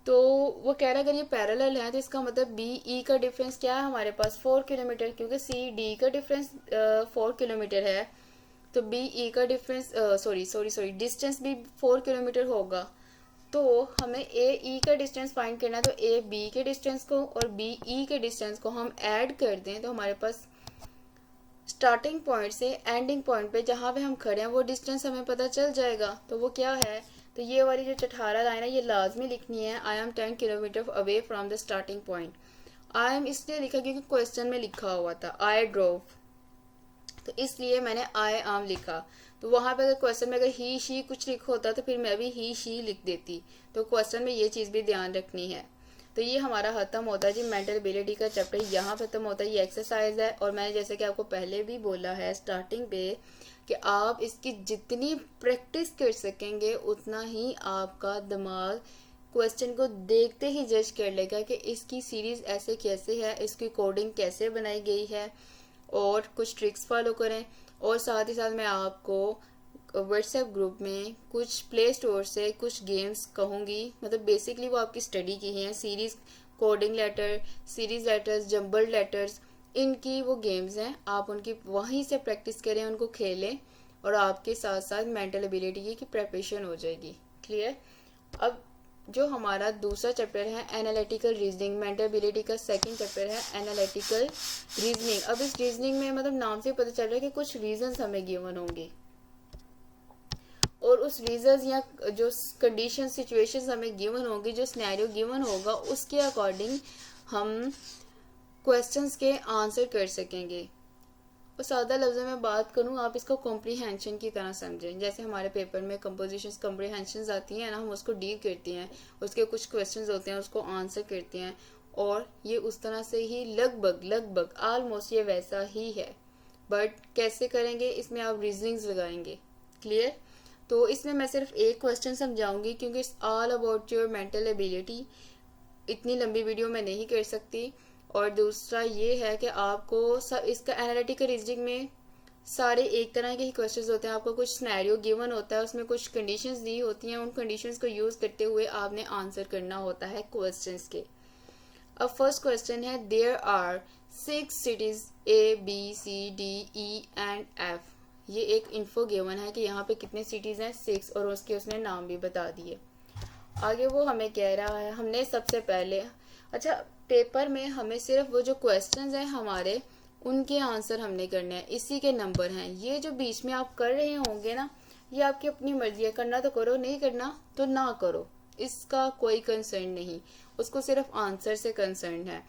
तो वो कह रहा है अगर ये पैरेलल है तो इसका मतलब बी ई का डिफरेंस क्या है हमारे पास 4 किलोमीटर, क्योंकि सी डी का डिफरेंस 4 किलोमीटर है। तो बी ई का डिफरेंस सॉरी डिस्टेंस भी 4 किलोमीटर होगा। तो हमें ए ई का डिस्टेंस फाइंड करना है, तो ए बी के डिस्टेंस को और बी ई के डिस्टेंस को हम ऐड कर दें तो हमारे पास स्टार्टिंग पॉइंट से एंडिंग पॉइंट पे जहाँ पे हम खड़े हैं वो डिस्टेंस हमें पता चल जाएगा। तो वो क्या है, तो ये वाली जो 18 लाइन है ये लाजमी लिखनी है। I am 10 kilometre away from the starting point. I am इसलिए लिखा क्योंकि क्वेश्चन में लिखा हुआ था आई ड्रोव, तो इसलिए मैंने आई एम लिखा। तो वहां पे अगर क्वेश्चन में अगर ही शी कुछ लिखा होता तो फिर मैं भी ही शी लिख देती। तो क्वेश्चन में ये चीज़ भी ध्यान रखनी है। तो ये हमारा खत्म होता है जी मेंटल एबिलिटी का चैप्टर, यहाँ खत्म होता है। ये एक्सरसाइज है और मैंने जैसे कि आपको पहले भी बोला है स्टार्टिंग पे कि आप इसकी जितनी प्रैक्टिस कर सकेंगे उतना ही आपका दिमाग क्वेश्चन को देखते ही जज कर लेगा कि इसकी सीरीज ऐसे कैसे है, इसकी कोडिंग कैसे बनाई गई है, और कुछ ट्रिक्स फॉलो करें। और साथ ही साथ मैं आपको व्हाट्सएप ग्रुप में कुछ प्ले स्टोर से कुछ गेम्स कहूँगी, मतलब बेसिकली वो आपकी स्टडी की हैं। Series coding letter, series letters, jumbled letters, इनकी वो गेम्स हैं, आप उनकी वहीं से प्रैक्टिस करें, उनको खेलें और आपके साथ साथ मेंटल एबिलिटी की प्रिपरेशन हो जाएगी। क्लियर। अब जो हमारा दूसरा चैप्टर है एनालिटिकल रीजनिंग, मेंटल एबिलिटी का सेकंड चैप्टर है एनालिटिकल रीजनिंग। अब इस रीजनिंग में मतलब नाम से पता चल रहा है कि कुछ रीजंस हमें गिवन होंगे और उस रीजंस या जो कंडीशन सिचुएशंस हमें गिवन होंगी, जो सिनेरियो गिवन होगा उसके अकॉर्डिंग हम क्वेश्चंस के आंसर कर सकेंगे। और सादा लफ्ज़ों में बात करूँ, आप इसको कॉम्प्रीहेंशन की तरह समझें। जैसे हमारे पेपर में कंपोजिशंस कॉम्प्रीहेंशन आती हैं ना, हम उसको डील करते हैं, उसके कुछ क्वेश्चंस होते हैं उसको आंसर करते हैं, और ये उस तरह से ही लगभग ऑलमोस्ट ये वैसा ही है। बट कैसे करेंगे, इसमें आप रीजनिंग्स लगाएंगे। क्लियर। तो इसमें मैं सिर्फ एक क्वेश्चन समझाऊंगी क्योंकि it's all about your mental ability. इतनी लंबी वीडियो मैं नहीं कर सकती। और दूसरा ये है कि आपको सब इसका एनालिटिकल रीजनिंग में सारे एक तरह के ही क्वेश्चंस होते हैं। आपको कुछ सिनेरियो गिवन होता है, उसमें कुछ कंडीशंस दी होती हैं, उन कंडीशंस को यूज करते हुए आपने आंसर करना होता है क्वेश्चंस के। अब फर्स्ट क्वेश्चन है there are 6 cities A B C D E and F। ये एक इन्फो गिवन है कि यहाँ पे कितने सिटीज हैं, 6, और उसके उसने नाम भी बता दिए। आगे वो हमें कह रहा है हमने सबसे पहले, अच्छा पेपर में हमें सिर्फ वो जो क्वेश्चंस हैं हमारे उनके आंसर हमने करने हैं, इसी के नंबर हैं। ये जो बीच में आप कर रहे होंगे ना, ये आपकी अपनी मर्जी है, करना तो करो, नहीं करना तो ना करो, इसका कोई कंसर्न नहीं, उसको सिर्फ आंसर से कंसर्न है।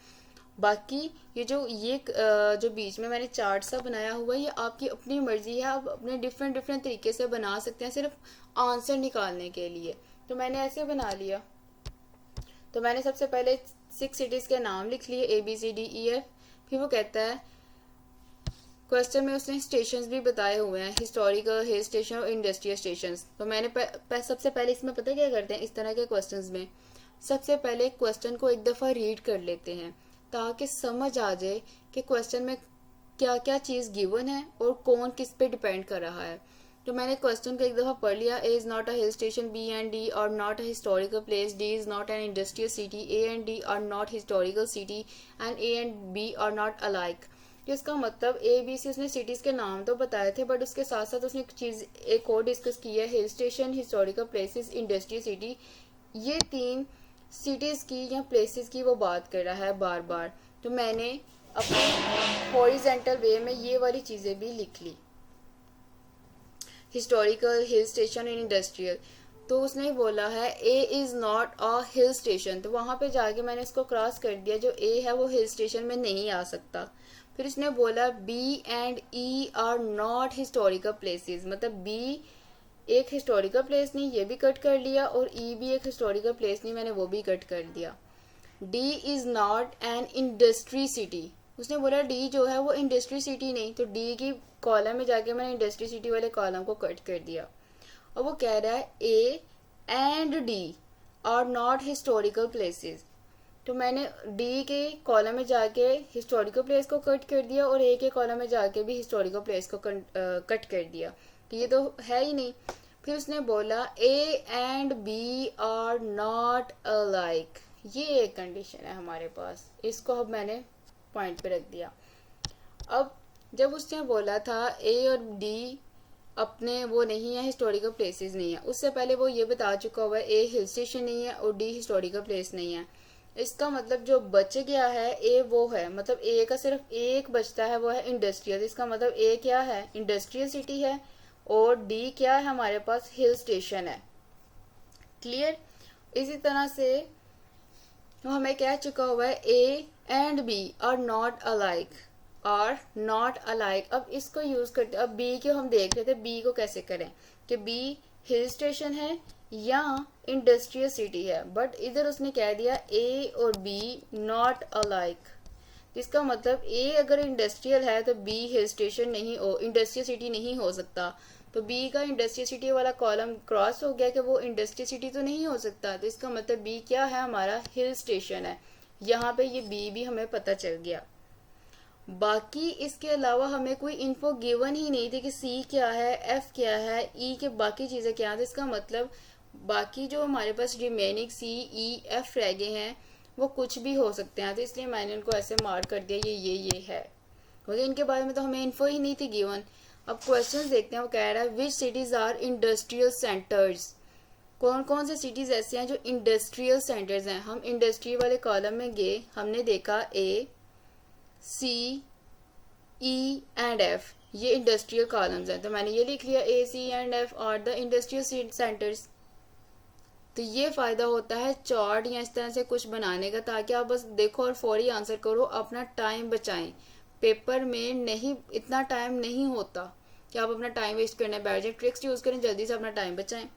बाकी ये जो बीच में मैंने चार्ट सा बनाया हुआ है ये आपकी अपनी मर्जी है, आप अपने डिफरेंट तरीके से बना सकते हैं सिर्फ आंसर निकालने के लिए। तो मैंने ऐसे बना लिया। तो मैंने सबसे पहले 6 सिटीज के नाम लिख लिए ABCDEF। फिर वो कहता है क्वेश्चन में उसने स्टेशंस भी बताए हुए हैं, हिस्टोरिकल, हिल स्टेशन और इंडस्ट्रियल स्टेशंस। तो मैंने सबसे पहले इसमें पता क्या करते हैं, इस तरह के क्वेश्चंस में सबसे पहले क्वेश्चन को एक दफ़ा रीड कर लेते हैं ताकि समझ आ जाए कि क्वेश्चन में क्या क्या चीज़ गिवन है और कौन किस पे डिपेंड कर रहा है। तो मैंने क्वेश्चन को एक दफ़ा पढ़ लिया। A is not a hill station, B and D are not a historical place, D is not an industrial city, A and D are not historical city and A and B are not alike. तो इसका मतलब ABC उसने cities के नाम तो बताए थे but उसके साथ साथ उसने एक और डिस्कस की है, hill station, historical places, industrial city. ये 3 सिटीज़ की या प्लेसेस की वो बात कर रहा है बार बार। तो मैंने अपने हॉरिजेंटल वे में ये वाली चीज़ें भी लिख ली। Historical, hill station and industrial. तो उसने बोला है A is not a hill station, तो वहाँ पे जाके मैंने इसको क्रॉस कर दिया, जो ए है वो हिल स्टेशन में नहीं आ सकता। फिर इसने बोला B and E are not historical places, मतलब बी एक हिस्टोरिकल प्लेस नहीं, ये भी कट कर लिया, और ई भी एक हिस्टोरिकल प्लेस नहीं, मैंने वो भी कट कर दिया। D is not an industry city, उसने बोला डी जो है वो इंडस्ट्री सिटी नहीं, तो डी की कॉलम में जाके मैंने इंडस्ट्री सिटी वाले कॉलम को कट कर दिया। और वो कह रहा है A and D R not historical places, तो मैंने डी के कॉलम में जाके हिस्टोरिकल प्लेस को कट कर दिया और ए के कॉलम में जाके भी हिस्टोरिकल प्लेस को कट कर दिया, तो ये तो है ही नहीं। फिर उसने बोला A and B are not alike, ये एक कंडीशन है हमारे पास, इसको अब मैंने पॉइंट पे रख दिया। अब जब उसने बोला था ए और डी अपने वो नहीं है, हिस्टोरिकल प्लेसेस नहीं है, उससे पहले वो ये बता चुका हुआ है ए हिल स्टेशन नहीं है और डी हिस्टोरिकल प्लेस नहीं है। इसका मतलब जो बच गया है ए वो है, मतलब ए का सिर्फ एक बचता है, वो है इंडस्ट्रियल। इसका मतलब ए क्या है, इंडस्ट्रियल सिटी है, और डी क्या है हमारे पास, हिल स्टेशन है। क्लियर। इसी तरह से तो हमें कह चुका हुआ है A and B are not alike, are not alike. अब इसको यूज करते, अब बी को हम देख रहे थे, बी को कैसे करें कि बी हिल स्टेशन है या इंडस्ट्रियल सिटी है, बट इधर उसने कह दिया ए और बी नॉट अलाइक। इसका मतलब ए अगर इंडस्ट्रियल है तो बी हिल स्टेशन नहीं हो, इंडस्ट्रियल सिटी नहीं हो सकता। तो बी का इंडस्ट्रियल सिटी वाला कॉलम क्रॉस हो गया कि वो इंडस्ट्रियल सिटी तो नहीं हो सकता, तो इसका मतलब बी क्या है हमारा, हिल स्टेशन है। यहाँ पे ये बी भी हमें पता चल गया। बाकी इसके अलावा हमें कोई इन्फो गिवन ही नहीं थी कि सी क्या है, एफ क्या है, ई के बाकी चीज़ें क्या है। तो इसका मतलब बाकी जो हमारे पास रिमेनिंग सी ई एफ रह गए हैं वो कुछ भी हो सकते हैं, तो इसलिए मैंने इनको ऐसे मार्क कर दिया ये है, क्योंकि इनके बारे में तो हमें इन्फो ही नहीं थी गिवन। अब क्वेश्चन देखते हैं, वो कह रहा है which cities are industrial centres, कौन कौन से सिटीज ऐसे हैं जो इंडस्ट्रियल सेंटर्स हैं। हम इंडस्ट्री वाले कॉलम में गए, हमने देखा A C E and F, ये इंडस्ट्रियल कॉलम्स हैं, तो मैंने ये लिख लिया A C and F are the industrial centres. तो ये फायदा होता है चार्ट या इस तरह से कुछ बनाने का, ताकि आप बस देखो और फौरी आंसर करो, अपना टाइम बचाएं। पेपर में नहीं, इतना टाइम नहीं होता कि आप अपना टाइम वेस्ट करने बैठ जाए, ट्रिक्स यूज करें, जल्दी से अपना टाइम बचाएं।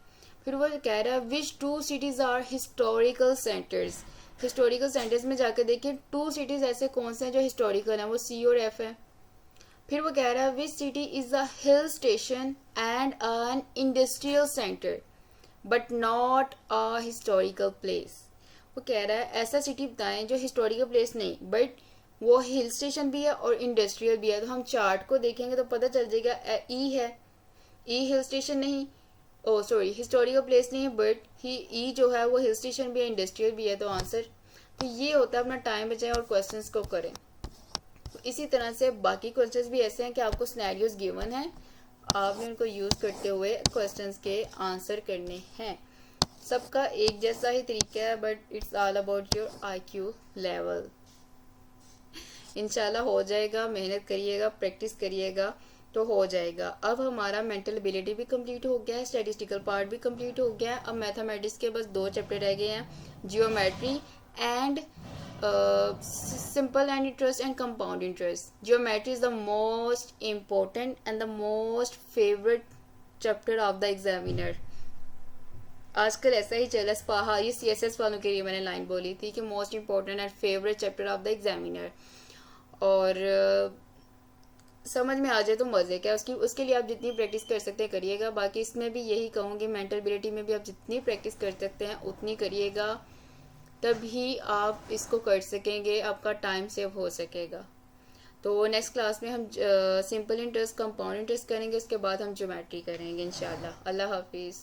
फिर वो कह रहा है which two cities are historical centres, historical centres में जाकर देखिए टू सिटीज ऐसे कौन से हैं जो हिस्टोरिकल हैं, वो सी और एफ है। फिर वो कह रहा है which city is a hill station and an industrial centre but not a historical place. वो कह रहा है ऐसा सिटी बताएं जो हिस्टोरिकल प्लेस नहीं बट वो हिल स्टेशन भी है और इंडस्ट्रियल भी है। तो हम चार्ट को देखेंगे तो पता चल जाएगा ई है, ई हिल स्टेशन नहीं, ओ सॉरी हिस्टोरिकल प्लेस नहीं है, बट ही ई जो है वो हिल स्टेशन भी है, इंडस्ट्रियल भी है, तो आंसर तो ये होता है अपना टाइम बचाएं और क्वेश्चंस को करें। तो इसी तरह से बाकी क्वेश्चंस भी ऐसे हैं कि आपको सिनेरियोज गिवन है, आपने उनको यूज करते हुए क्वेश्चंस के आंसर करने हैं। सबका एक जैसा ही तरीका है, but it's all about your IQ level. इंशाल्लाह हो जाएगा, मेहनत करिएगा, प्रैक्टिस करिएगा तो हो जाएगा। अब हमारा मेंटल एबिलिटी भी कंप्लीट हो गया है, स्टैटिस्टिकल पार्ट भी कंप्लीट हो गया है। अब मैथमेटिक्स के बस 2 चैप्टर रह गए हैं, geometry and simple and interest and compound interest. Geometry is the most important and the most favorite chapter of the examiner. आजकल ऐसा ही चला स्पाहा, ये CSS वालों के लिए मैंने लाइन बोली थी कि most important and favourite chapter of the examiner, और समझ में आ जाए तो मज़े क्या, उसके लिए आप जितनी प्रैक्टिस कर सकते हैं करिएगा। बाकी इसमें भी यही कहूँगी, मेंटल एबिलिटी में भी आप जितनी प्रैक्टिस कर सकते हैं उतनी करिएगा, तभी आप इसको कर सकेंगे, आपका टाइम सेव हो सकेगा। तो नेक्स्ट क्लास में हम सिंपल इंटरेस्ट, कंपाउंड इंटरेस्ट करेंगे, उसके बाद हम ज्योमेट्री करेंगे इंशाल्लाह। अल्लाह हाफिज़।